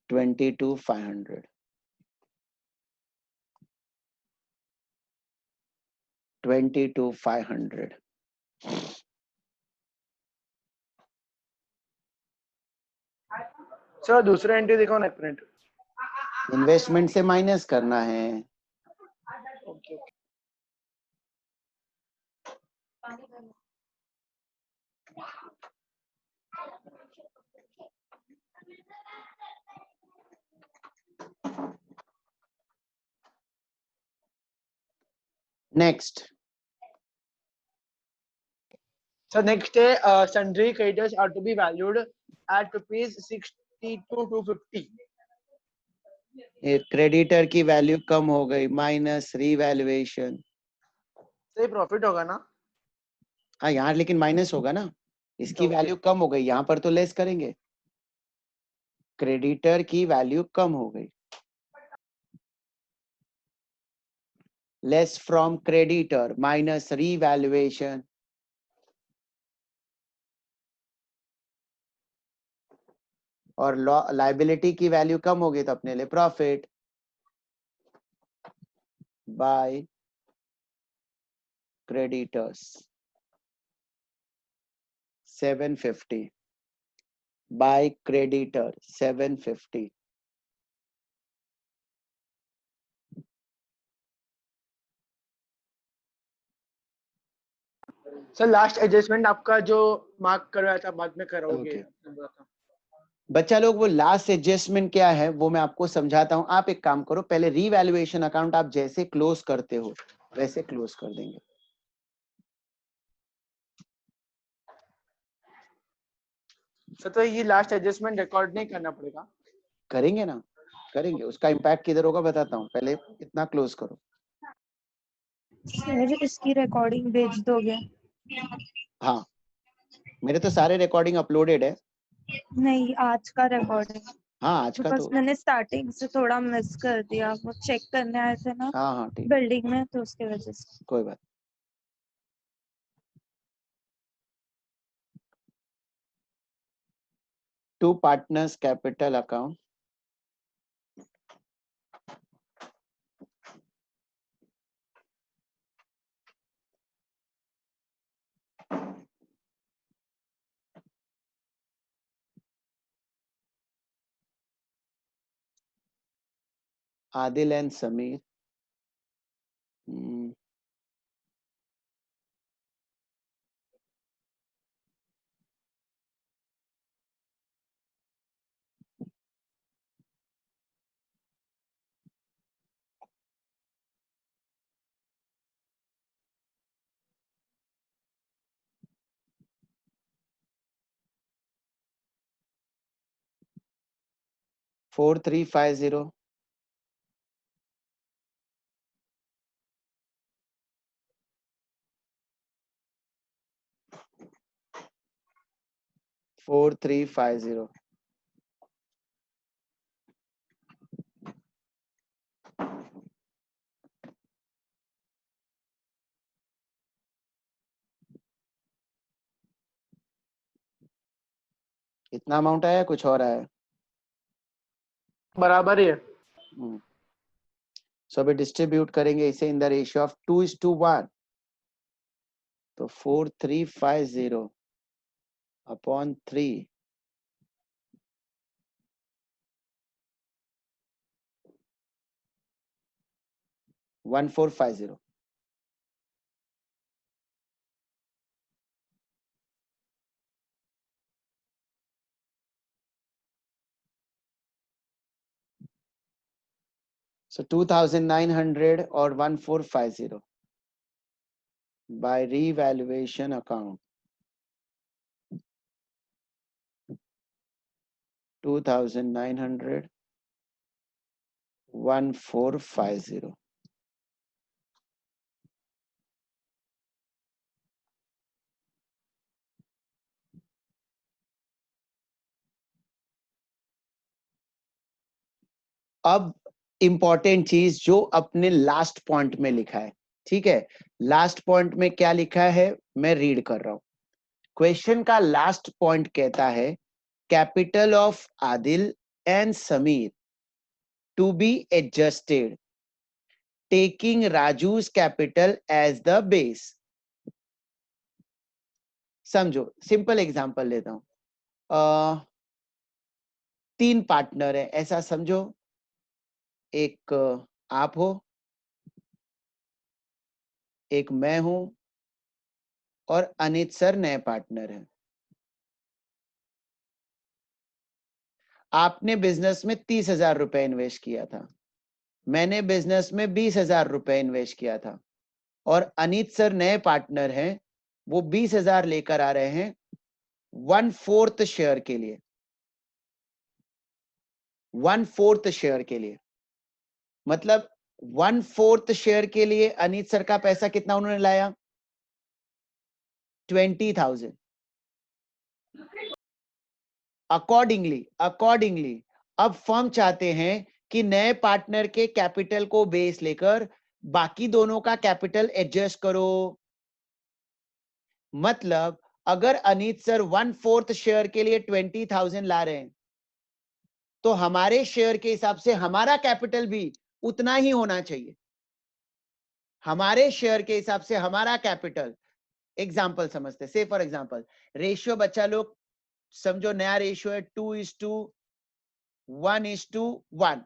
22,500 22,500 सर दूसरा एंट्री देखो ना एक मिनट। इन्वेस्टमेंट से माइनस करना है। ओके नेक्स्ट, सर नेक्स्ट है sundry creditors are to be valued at ₹62,250। Creditor की वैल्यू कम हो गई माइनस रीवैल्यूएशन। सही प्रॉफिट होगा ना? हाँ यहाँ लेकिन माइनस होगा ना, इसकी Okay. वैल्यू कम हो गई, यहाँ पर तो लेस करेंगे। क्रेडिटर की वैल्यू कम हो गई, less from creditor minus revaluation, और लाइबिलिटी की वैल्यू कम होगी तो अपने लिए profit by creditors 750 by creditor 750। Sir last adjustment आपका जो मार्क करवाया था बाद में कराओगे। Okay. बच्चा लोग, वो लास्ट एडजस्टमेंट क्या है वो मैं आपको समझाता हूं। आप एक काम करो, पहले रीवैल्यूएशन अकाउंट आप जैसे क्लोज करते हो वैसे क्लोज कर देंगे। सर तो ये लास्ट एडजस्टमेंट रिकॉर्ड नहीं करना पड़ेगा? करेंगे ना, करेंगे, उसका इम्पैक्ट किधर होगा बताता हूँ, पहले इतना क्लोज करो। सर इसकी रिकॉर्डिंग भेज दोगे? हाँ, मेरे तो सारे रिकॉर्डिंग अपलोडेड है। नहीं, आज का रिकॉर्डिंग। हाँ आज का बस तो, मैंने स्टार्टिंग से थोड़ा मिस कर दिया, वो चेक करने आए थे ना हाँ हाँ ठीक, बिल्डिंग में, तो उसके वजह से। कोई बात। To partners capital account, Adil and Sameer, 4350 4350। इतना अमाउंट आया, कुछ और आया? बराबर ही है। सो अभी डिस्ट्रीब्यूट करेंगे इसे इन द रेशियो ऑफ 2:1, तो 4350 upon 3 1450। So 2,900 or 1450 by revaluation account, 2,900 1450। अब इंपॉर्टेंट चीज जो अपने लास्ट पॉइंट में लिखा है, ठीक है। लास्ट पॉइंट में क्या लिखा है मैं रीड कर रहा हूं। क्वेश्चन का लास्ट पॉइंट कहता है capital of Adil and Sameer to be adjusted taking Raju's capital as the base. समझो, सिंपल एग्जांपल लेता हूं। 3 पार्टनर है, ऐसा समझो। एक आप हो, एक मैं हूं और अनित सर नए पार्टनर हैं। आपने बिजनेस में 30,000 रुपए इन्वेस्ट किया था, मैंने बिजनेस में 20,000 रुपए इन्वेस्ट किया था, और अनित सर नए पार्टनर हैं, वो 20,000 लेकर आ रहे हैं 1/4 शेयर के लिए। 1/4 शेयर के लिए मतलब 1/4 शेयर के लिए अनित सर का पैसा कितना उन्होंने लाया? 20,000। अकॉर्डिंगली अब फर्म चाहते हैं कि नए पार्टनर के कैपिटल को बेस लेकर बाकी दोनों का कैपिटल एडजस्ट करो। मतलब अगर अनित सर 1/4 शेयर के लिए 20,000 ला रहे हैं तो हमारे शेयर के हिसाब से हमारा कैपिटल भी उतना ही होना चाहिए। हमारे शेयर के हिसाब से हमारा कैपिटल, एग्जाम्पल समझते, से फॉर एग्जाम्पल रेशियो बच्चा लोग समझो, नया रेशियो है 2:1:1।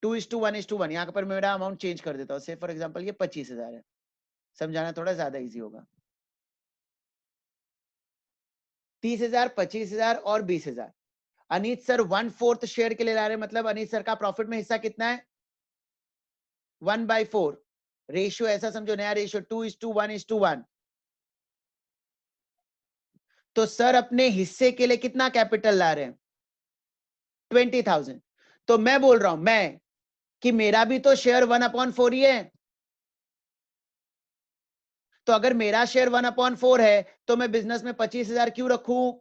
2:1:1। यहां पर मेरा अमाउंट चेंज कर देता हूं, से फॉर एग्जाम्पल ये 25,000 है। समझाना थोड़ा ज्यादा इजी होगा। 30,000, 25,000 और 20,000। अनित सर 1/4 शेयर के लिए ला रहे हैं, मतलब अनित सर का प्रॉफिट में हिस्सा कितना है? 1/4। रेशियो ऐसा समझो, नया रेशियो 2:1:1। तो सर अपने हिस्से के लिए कितना कैपिटल ला रहे हैं? 20,000। तो मैं बोल रहा हूं मैं कि मेरा भी तो शेयर 1/4 ही है। तो अगर मेरा शेयर 1/4 है तो मैं बिजनेस में 25,000 क्यों रखूं?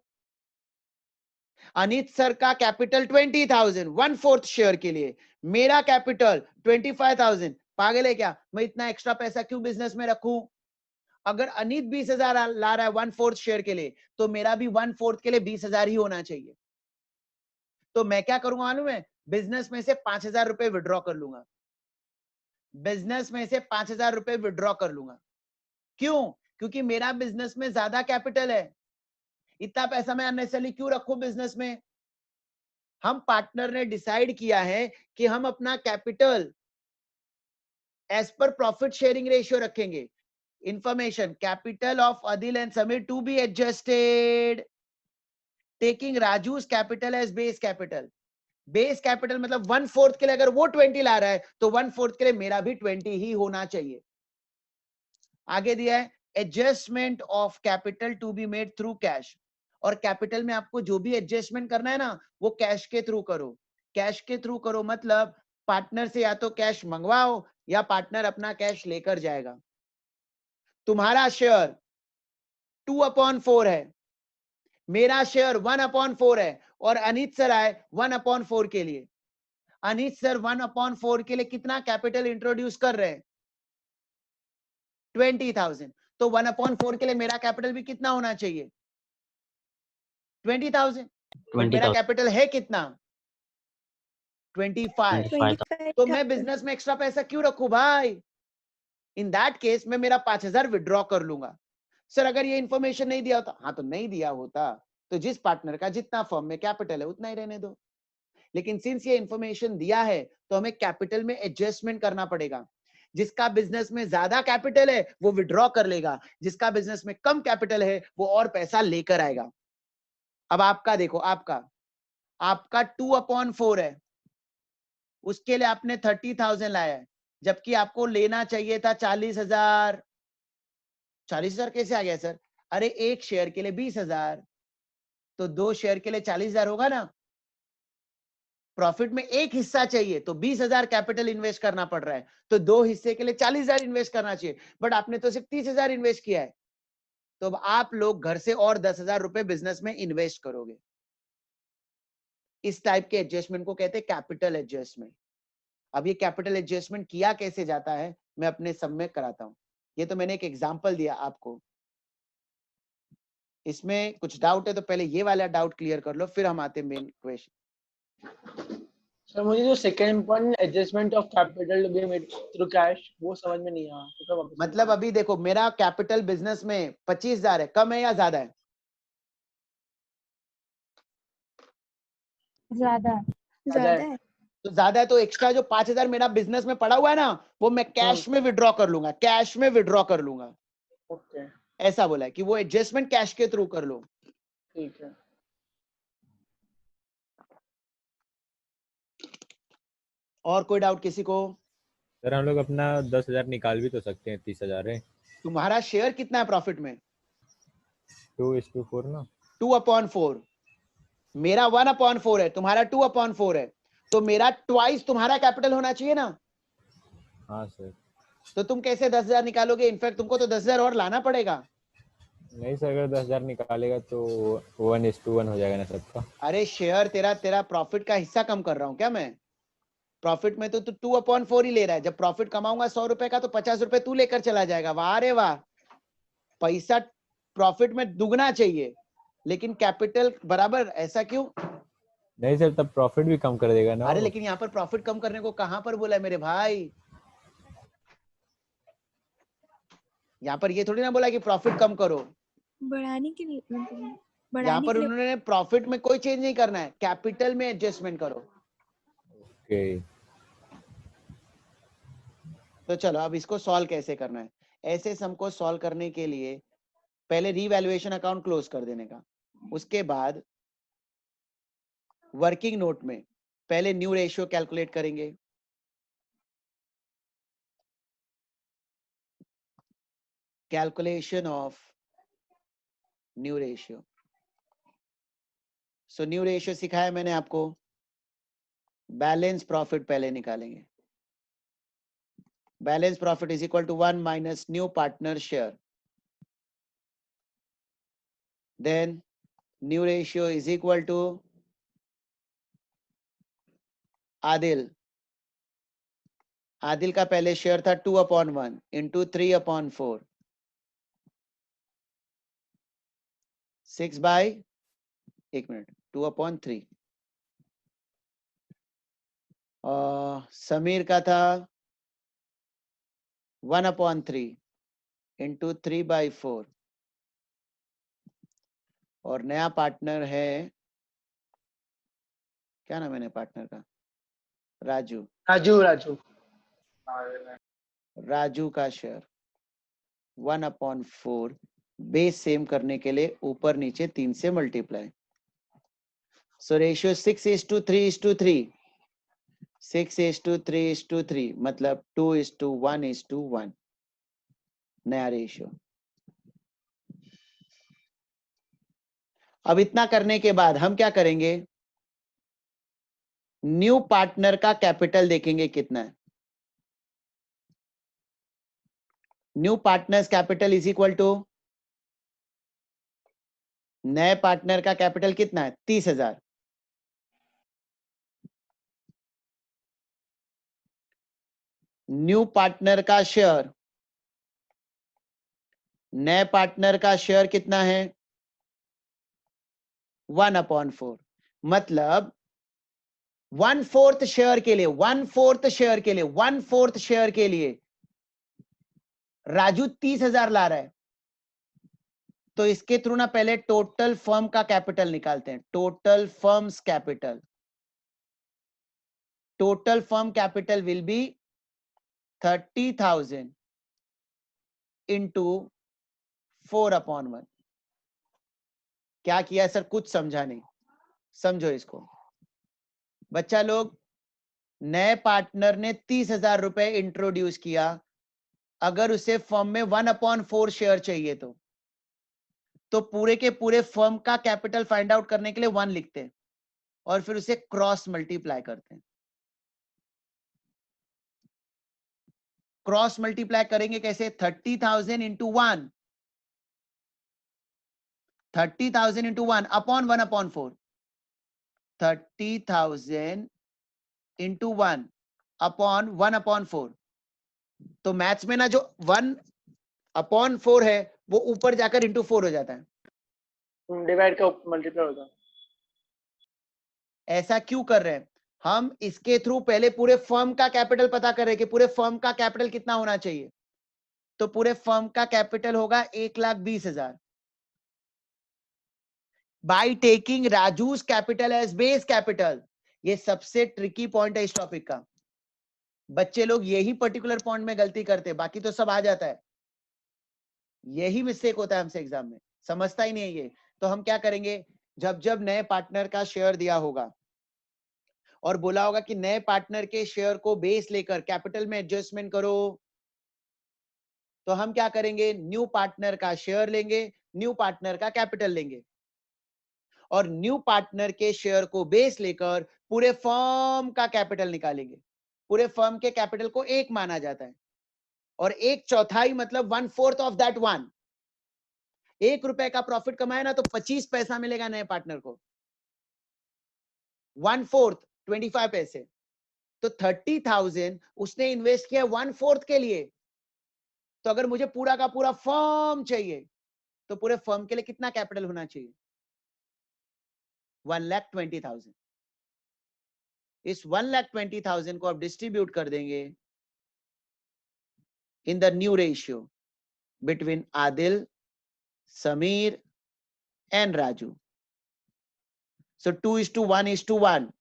अनित सर का कैपिटल 20,000 1/4 शेयर के लिए, मेरा कैपिटल 25,000। पागल है क्या? मैं इतना एक्स्ट्रा पैसा क्यों बिजनेस में रखूं? अगर अनित 20,000 ला रहा है 1/4 शेयर के लिए तो मेरा भी 1/4 के लिए 20,000 ही होना चाहिए। तो मैं क्या करूंगा मालूम है? बिजनेस में से 5,000 रुपए विड्रॉ कर लूंगा। बिजनेस में से 5,000 रुपए विड्रॉ कर लूंगा। क्यों? क्योंकि मेरा बिजनेस में ज्यादा कैपिटल है। इतना पैसा मैं अननेसेसरली क्यों रखूं बिजनेस में? हम पार्टनर ने डिसाइड किया है कि हम अपना कैपिटल एज पर प्रॉफिट शेयरिंग रेशियो रखेंगे। Information, capital of Adil and Sameer to be adjusted taking Raju's capital as base capital. Base capital मतलब 1/4 के लिए अगर वो 20 ला रहा है तो 1/4 के लिए मेरा भी 20 ही होना चाहिए। आगे दिया है adjustment of capital to be made through cash. और कैपिटल में आपको जो भी एडजस्टमेंट करना है ना वो कैश के थ्रू करो। कैश के थ्रू करो मतलब पार्टनर से या तो कैश मंगवाओ या पार्टनर अपना कैश लेकर जाएगा। तुम्हारा शेयर 2/4 है, मेरा शेयर 1/4 है, और अनित सर आए 1/4 के लिए। अनित सर 1/4 के लिए कितना कैपिटल इंट्रोड्यूस कर रहे हैं? 20,000। तो 1/4 के लिए मेरा कैपिटल भी कितना होना चाहिए? 20,000। बट मेरा कैपिटल है कितना? 25। 25,000। तो मैं बिजनेस में एक्स्ट्रा पैसा क्यों रखूं भाई? इन दैट केस मैं मेरा 5,000 विड्रॉ कर लूंगा। सर अगर ये इंफॉर्मेशन नहीं दिया होता, हाँ तो नहीं दिया होता तो जिस पार्टनर का जितना फर्म में कैपिटल है उतना ही रहने दो। लेकिन सिंस ये इंफॉर्मेशन दिया है तो हमें कैपिटल में एडजस्टमेंट करना पड़ेगा। जिसका बिजनेस में ज्यादा कैपिटल है वो विड्रॉ कर लेगा, जिसका बिजनेस में कम कैपिटल है वो और पैसा लेकर आएगा। अब आपका देखो, आपका 2/4 है, उसके लिए आपने 30,000 लाया है, जबकि आपको लेना चाहिए था 40,000। 40,000 कैसे आ गया सर? अरे एक शेयर के लिए 20,000, तो 2 शेयर के लिए 40,000 होगा ना। प्रॉफिट में एक हिस्सा चाहिए तो 20,000 कैपिटल इन्वेस्ट करना पड़ रहा है, तो 2 हिस्से के लिए 40,000 इन्वेस्ट करना चाहिए, बट आपने तो सिर्फ 30,000 इन्वेस्ट किया है। तो अब आप लोग घर से और 10,000 रुपए बिजनेस में इन्वेस्ट करोगे। इस टाइप के एडजस्टमेंट को कहते हैं कैपिटल एडजस्टमेंट। अब ये कैपिटल एडजस्टमेंट किया कैसे जाता है मैं अपने सब में कराता हूं। ये तो मैंने एक एग्जांपल दिया आपको। इसमें कुछ डाउट है तो पहले ये वाला डाउट क्लियर कर लो, फिर हम आते हैं मेन क्वेश्चन। सर मुझे जो second point adjustment of capital to be made through cash वो समझ में नहीं आया, तो वापस से मतलब अभी देखो मेरा कैपिटल बिजनेस में 25,000 है, कम है या ज्यादा है? ज्यादा है। ज्यादा है। तो ज्यादा है, तो एक्स्ट्रा जो 5,000 मेरा बिजनेस में पड़ा हुआ है ना, वो मैं कैश में विड्रॉ कर लूंगा, कैश में विड्रॉ कर लूंगा। ओके ऐसा बोला है कि वो एडजस्टमेंट कैश के थ्रू कर लो। ठीक है। और कोई डाउट किसी को? सर हम लोग अपना 10,000 निकाल भी तो सकते हैं, 30,000 है। तुम्हारा शेयर कितना है प्रॉफिट में? 2:4 ना। 2/4। मेरा 1/4 है, तुम्हारा 2/4 है, तो मेरा ट्वाइस तुम्हारा कैपिटल होना चाहिए ना। हाँ सर। तो तुम कैसे 10,000 निकालोगे? इनफैक्ट तुमको तो 10,000 और लाना पड़ेगा। नहीं सर, अगर 10,000 निकालेगा तो 1:1 हो जाएगा ना सबका। अरे शेयर तेरा तेरा प्रॉफिट का हिस्सा कम कर रहा हूं क्या मैं? प्रॉफिट में तो तू 2/4 ही ले रहा है। जब प्रॉफिट कमाऊंगा 100 रुपए का, तो 50 रुपए तू लेकर चला जाएगा। वाह रे वाह, पैसा प्रॉफिट में दुगना चाहिए लेकिन कैपिटल बराबर, ऐसा क्यों? नहीं सर, तब प्रॉफिट भी कम कर देगा ना अरे वो। लेकिन यहाँ पर प्रॉफिट कम करने को कहां पर बोला है मेरे भाई? यहाँ पर ये थोड़ी ना बोला कि प्रॉफिट कम करो। बढ़ाने के लिए मतलब यहाँ बढ़ाने पर के लिए। उन्होंने प्रॉफिट में कोई चेंज नहीं करना है, कैपिटल में एडजस्टमेंट करो। ओके। तो चलो अब इसको सॉल्व कैसे करना है। ऐसे सम को सॉल्व करने के लिए पहले रीवैल्यूएशन अकाउंट क्लोज कर देने का, उसके बाद वर्किंग नोट में पहले न्यू रेशियो कैलकुलेट करेंगे। Calculation of new ratio. So new ratio सिखाया मैंने आपको। बैलेंस प्रॉफिट पहले निकालेंगे। Balance profit is equal to 1 minus new partner share, then new ratio is equal to Adil. Adil का पहले शेयर था 2/1 इंटू 3/4, 6/, 1 मिनट, 2/3। समीर का था 1/3 इंटू 3/4, और नया पार्टनर है, क्या नाम है पार्टनर का? राजू। राजू राजू राजू का शेयर 1/4, बेस सेम करने के लिए ऊपर नीचे 3 से मल्टीप्लाई। सो रेशियो 6:3:3, 6:3:3, मतलब 2:1:1 नया रेशियो। अब इतना करने के बाद हम क्या करेंगे? न्यू पार्टनर का कैपिटल देखेंगे कितना है। New partners capital is equal to, नए पार्टनर का कैपिटल कितना है? 30,000। न्यू पार्टनर का शेयर, नए पार्टनर का शेयर कितना है? 1/4, मतलब 1/4 शेयर के लिए, 1/4 शेयर के लिए, 1/4 शेयर के लिए राजू 30,000 ला रहा है। तो इसके थ्रू ना पहले टोटल फर्म का कैपिटल निकालते हैं। Total firms capital, total firm capital will be 30,000 into 4/1। क्या किया सर? कुछ समझा नहीं, समझो इसको। बच्चा लोग, नए पार्टनर ने 30,000 रुपए इंट्रोड्यूस किया। अगर उसे फर्म में 1/4 शेयर चाहिए तो पूरे के पूरे फर्म का कैपिटल फाइंड आउट करने के लिए 1 लिखते हैं और फिर उसे क्रॉस मल्टीप्लाई करते हैं। क्रॉस मल्टीप्लाई करेंगे कैसे? 30,000 into 1, 30,000 into 1 upon 1/4, 30,000 into 1 upon 1/4। तो मैथ्स में ना जो 1/4 है वो ऊपर जाकर इंटू 4 हो जाता है। डिवाइड का मल्टीप्लाई होता है। ऐसा क्यों कर रहे हैं? हम इसके थ्रू पहले पूरे फर्म का कैपिटल पता कर रहे हैं कि पूरे फर्म का कैपिटल कितना होना चाहिए। तो पूरे फर्म का कैपिटल होगा 1,20,000 by taking Raju's capital as base capital. ये सबसे ट्रिकी पॉइंट है इस टॉपिक का। बच्चे लोग यही पर्टिकुलर पॉइंट में गलती करते हैं, बाकी तो सब आ जाता है। यही मिस्टेक होता है हमसे एग्जाम में, समझता ही नहीं है ये। तो हम क्या करेंगे, जब जब नए पार्टनर का शेयर दिया होगा और बोला होगा कि नए पार्टनर के शेयर को बेस लेकर कैपिटल में एडजस्टमेंट करो, तो हम क्या करेंगे, न्यू पार्टनर का शेयर लेंगे, न्यू पार्टनर का कैपिटल लेंगे और न्यू पार्टनर के शेयर को बेस लेकर पूरे फर्म का कैपिटल निकालेंगे। पूरे फर्म के कैपिटल को 1 माना जाता है और 1/4 मतलब 1/4 ऑफ दैट 1। 1 रुपए का प्रॉफिट कमाया ना तो 25 पैसा मिलेगा नए पार्टनर को। 1/4 25 पैसे। तो 30,000 उसने इन्वेस्ट किया 1/4 के लिए। तो अगर मुझे पूरा का पूरा फर्म चाहिए तो पूरे फर्म के लिए कितना कैपिटल होना चाहिए? 1,20,000। इस 1,20,000 को आप डिस्ट्रीब्यूट कर देंगे in the new ratio between Adil, Sameer and Raju. So 2:1:1,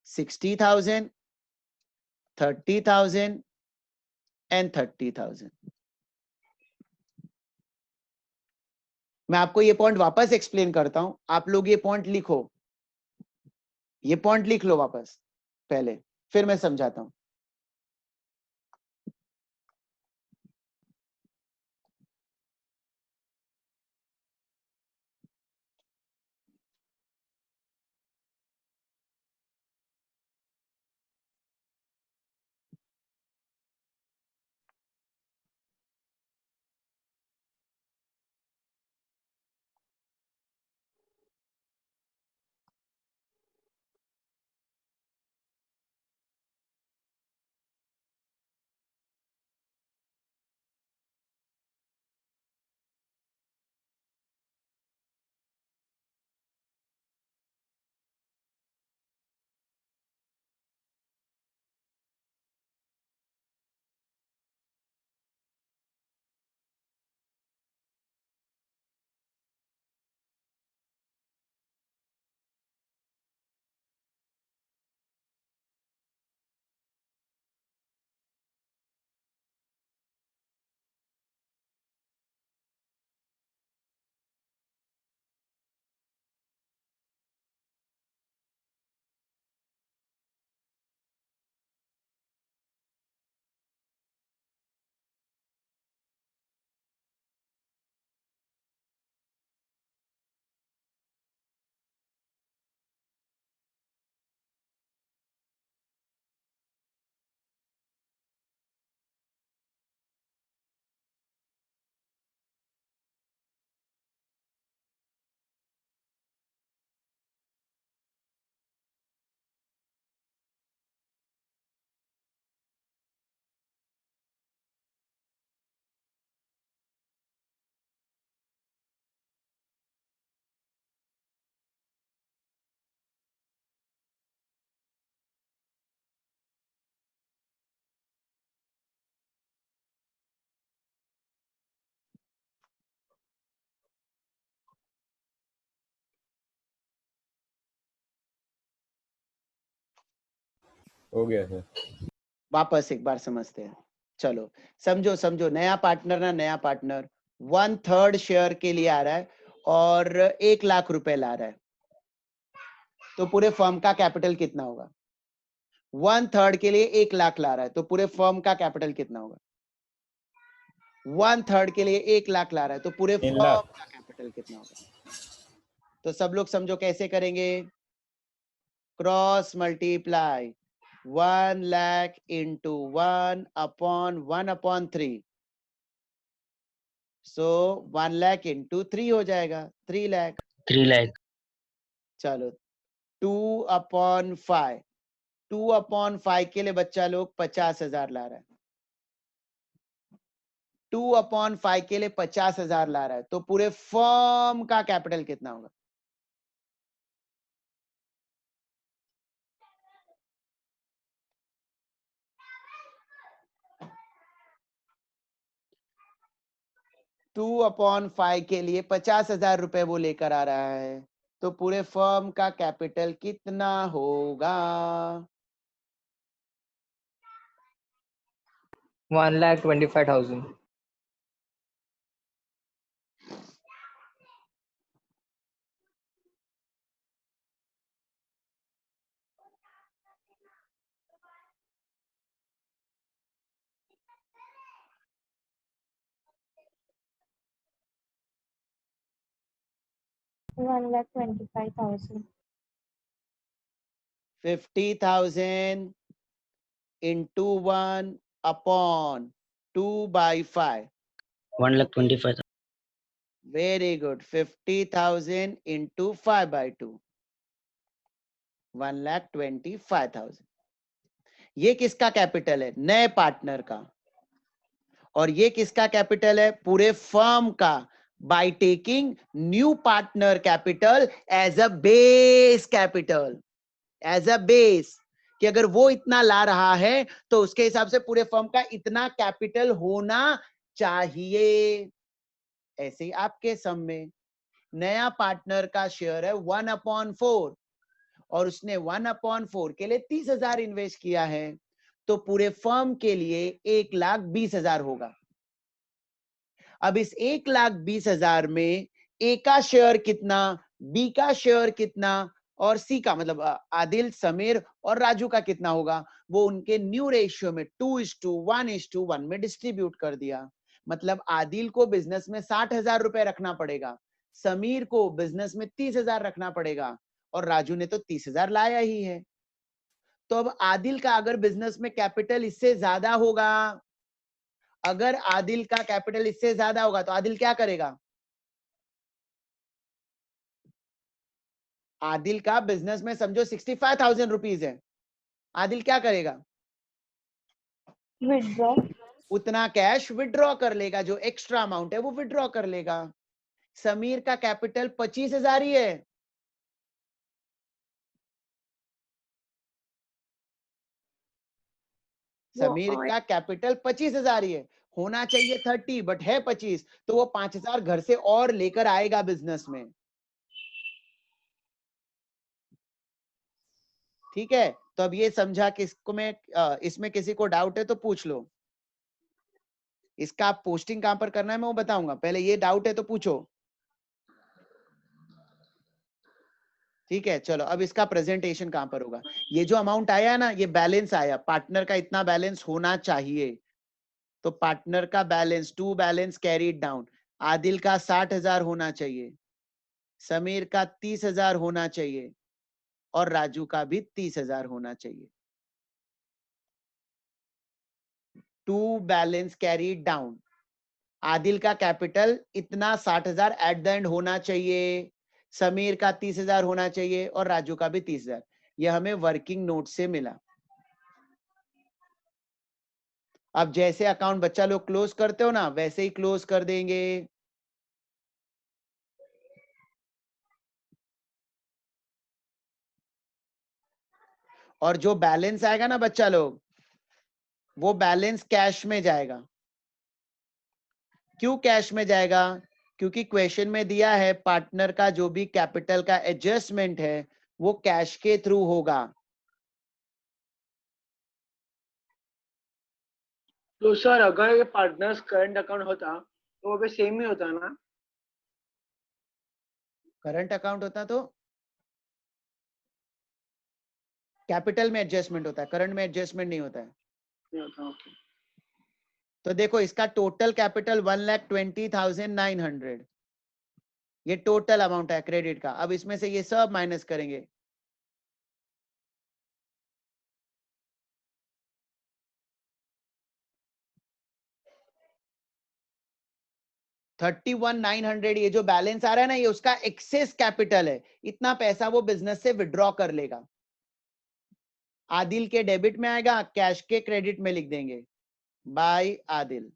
60,000, 30,000 and 30,000। मैं आपको ये पॉइंट वापस एक्सप्लेन करता हूं, आप लोग ये पॉइंट लिखो, ये पॉइंट लिख लो वापस पहले, फिर मैं समझाता हूं। हो गया सर। वापस एक बार समझते हैं, चलो समझो समझो। नया पार्टनर ना, नया पार्टनर 1/3 शेयर के लिए आ रहा है और 1,00,000 रुपए ला रहा है, तो पूरे फर्म का कैपिटल कितना होगा? 1/3 के लिए 1,00,000 ला रहा है तो पूरे फर्म का कैपिटल कितना होगा? 1/3 के लिए 1,00,000 ला रहा है तो पूरे 3 फर्म लाख। का कैपिटल कितना होगा? तो सब लोग समझो कैसे करेंगे, क्रॉस मल्टीप्लाई 1,00,000 into 1/1/3। सो 1,00,000 into 3 हो जाएगा 3,00,000। 3 लाख। चलो 2/5 2/5 के लिए बच्चा लोग 50,000 ला रहा है, 2/5 के लिए 50,000 ला रहा है, तो पूरे फर्म का कैपिटल कितना होगा? टू अपॉन 5 के लिए 50,000 रुपए वो लेकर आ रहा है, तो पूरे फर्म का कैपिटल कितना होगा? 1,25,000. One lakh 25,000. 50,000 into 1 upon 2/5. 1,25,000. Very good. 50,000 into 5/2. 1,25,000. ये किसका कैपिटल है? नए पार्टनर का। और ये किसका कैपिटल है? पूरे फर्म का, by taking new partner capital as a base capital, as a base, कि अगर वो इतना ला रहा है तो उसके हिसाब से पूरे फर्म का इतना कैपिटल होना चाहिए। ऐसे ही आपके सम में नया पार्टनर का शेयर है 1/4 और उसने 1/4 के लिए 30,000 इन्वेस्ट किया है, तो पूरे फर्म के लिए 1,20,000 होगा। अब इस 1,20,000 में ए का शेयर कितना, बी का शेयर कितना और सी का, मतलब आदिल, समीर और राजू का कितना होगा, वो उनके न्यू रेशियो में 2:1:1 में डिस्ट्रीब्यूट कर दिया। मतलब आदिल को बिजनेस में 60,000 रुपए रखना पड़ेगा, समीर को बिजनेस में 30,000 रखना पड़ेगा और राजू ने तो 30,000 लाया ही है। तो अब आदिल का अगर बिजनेस में कैपिटल इससे ज्यादा होगा, अगर आदिल का कैपिटल इससे ज्यादा होगा तो आदिल क्या करेगा? आदिल का बिजनेस में समझो 65,000 रुपीज है, आदिल क्या करेगा? Withdraw. उतना कैश विड्रॉ कर लेगा, जो एक्स्ट्रा अमाउंट है वो विड्रॉ कर लेगा। समीर का कैपिटल 25,000 ही है, समीर का कैपिटल 25,000 ही है, होना चाहिए 30 बट है 25, तो वो 5,000 घर से और लेकर आएगा बिजनेस में। ठीक है, तो अब ये समझा किसको मैं, इसमें किसी को डाउट है तो पूछ लो। इसका आप पोस्टिंग कहां पर करना है मैं वो बताऊंगा, पहले ये डाउट है तो पूछो। ठीक है, चलो अब इसका प्रेजेंटेशन कहां पर होगा? ये जो अमाउंट आया ना, ये बैलेंस आया, पार्टनर का इतना बैलेंस होना चाहिए, तो पार्टनर का balance, to balance carried down, Adil का 60,000 होना चाहिए, समीर का 30,000 होना चाहिए और राजू का भी 30,000 होना चाहिए। To balance carried down, Adil का कैपिटल इतना 60,000 एट द एंड होना चाहिए, समीर का 30,000 होना चाहिए और राजू का भी 30,000। यह हमें वर्किंग नोट से मिला। अब जैसे अकाउंट बच्चा लोग क्लोज करते हो ना, वैसे ही क्लोज कर देंगे। और जो बैलेंस आएगा ना बच्चा लोग, वो बैलेंस कैश में जाएगा। क्यों कैश में जाएगा? क्योंकि क्वेश्चन में दिया है पार्टनर का जो भी कैपिटल का एडजस्टमेंट है वो कैश के थ्रू होगा। तो सर अगर ये पार्टनर्स करंट अकाउंट होता तो वो भी सेम ही होता ना? करंट अकाउंट होता तो कैपिटल में एडजस्टमेंट होता है, करंट में एडजस्टमेंट नहीं होता है। नहीं होता, ओके। तो देखो इसका टोटल कैपिटल 1,20,900, ये टोटल अमाउंट है क्रेडिट का। अब इसमें से ये सब माइनस करेंगे, $31,900, ये जो बैलेंस आ रहा है ना, ये उसका एक्सेस कैपिटल है, इतना पैसा वो बिजनेस से विड्रॉ कर लेगा। आदिल के डेबिट में आएगा, कैश के क्रेडिट में लिख देंगे, बाय आदिल।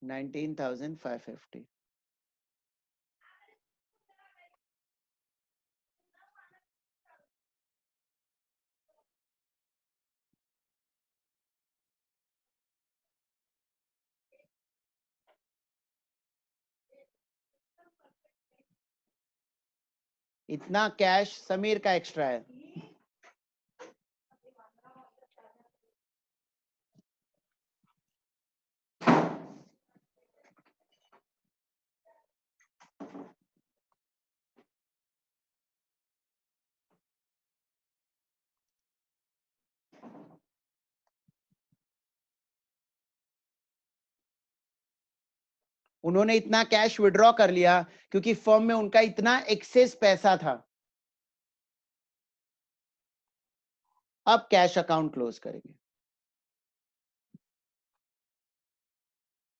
$19,550। इतना कैश समीर का एक्स्ट्रा है। उन्होंने इतना कैश विड्रॉ कर लिया क्योंकि फर्म में उनका इतना एक्सेस पैसा था। अब कैश अकाउंट क्लोज करेंगे।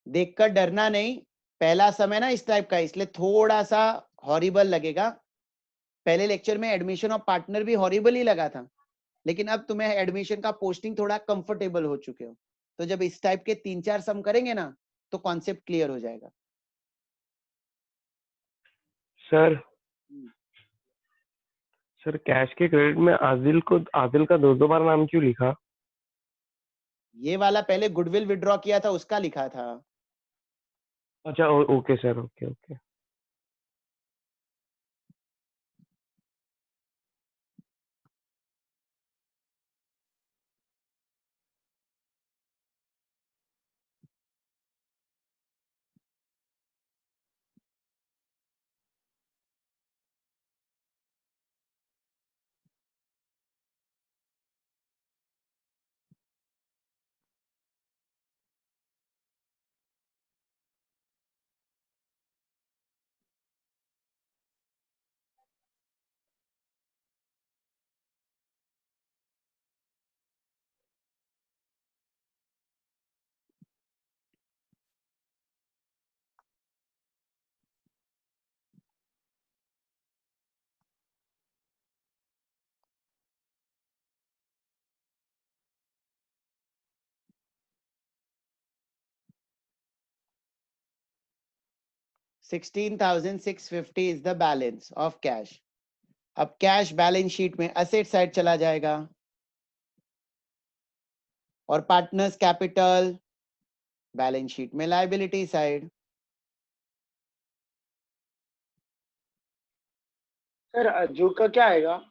देखकर डरना नहीं, पहला समय ना इस टाइप का, इसलिए थोड़ा सा हॉरिबल लगेगा। पहले लेक्चर में एडमिशन ऑफ पार्टनर भी हॉरिबल ही लगा था, लेकिन अब तुम्हें एडमिशन का पोस्टिंग थोड़ा कंफर्टेबल हो चुके हो, तो जब इस टाइप के 3-4 सम करेंगे ना तो कॉन्सेप्ट क्लियर हो जाएगा। सर सर कैश के क्रेडिट में आदिल का दो बार नाम क्यों लिखा? ये वाला पहले गुडविल विड्रॉ किया था उसका लिखा था। अच्छा okay sir, okay okay. $16,650 is the balance of cash। अब कैश बैलेंस शीट में असेट साइड चला जाएगा और पार्टनर्स कैपिटल बैलेंस शीट में लायबिलिटी साइड। सर राजू का क्या आएगा?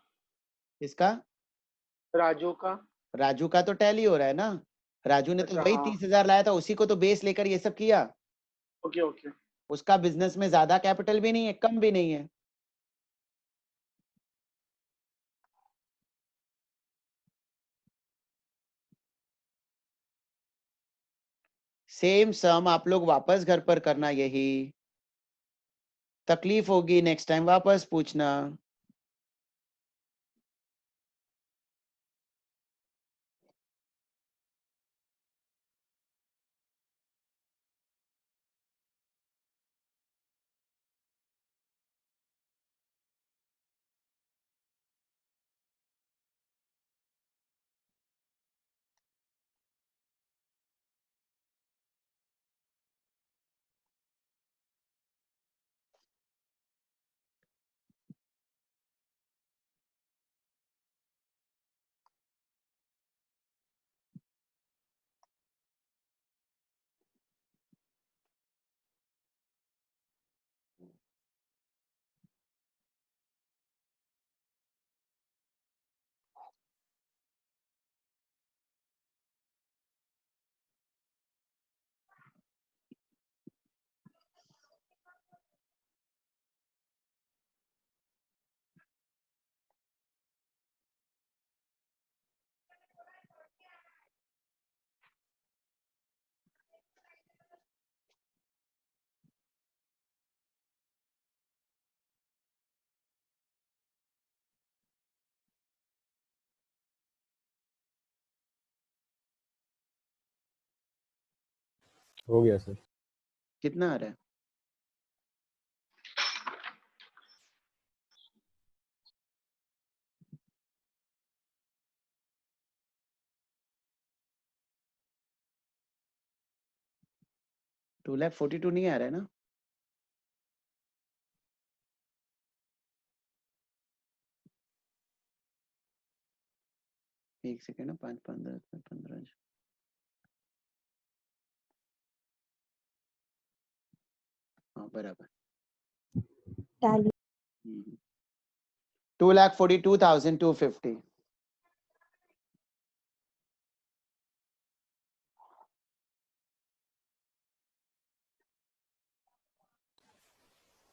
इसका राजू का राजू का तो टैली हो रहा है ना, राजू ने तो अच्छा, वही हाँ। 30,000 लाया था, उसी को तो बेस लेकर ये सब किया। Okay okay. उसका बिजनेस में ज्यादा कैपिटल भी नहीं है, कम भी नहीं है। सेम सम आप लोग वापस घर पर करना, यही तकलीफ होगी, नेक्स्ट टाइम वापस पूछना। हो गया सर। कितना आ रहा है? $2,42,000 नहीं आ रहा है ना? एक सेकेंड, 5, 15, 15। हाँ बराबर। Tally. 2,42,250।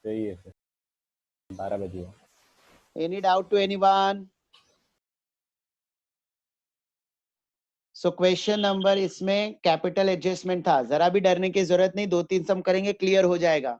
सही है सर। 12 बजे। Any doubt to anyone? So question number इसमें कैपिटल एडजस्टमेंट था, जरा भी डरने की जरूरत नहीं, 2-3 सम करेंगे क्लियर हो जाएगा।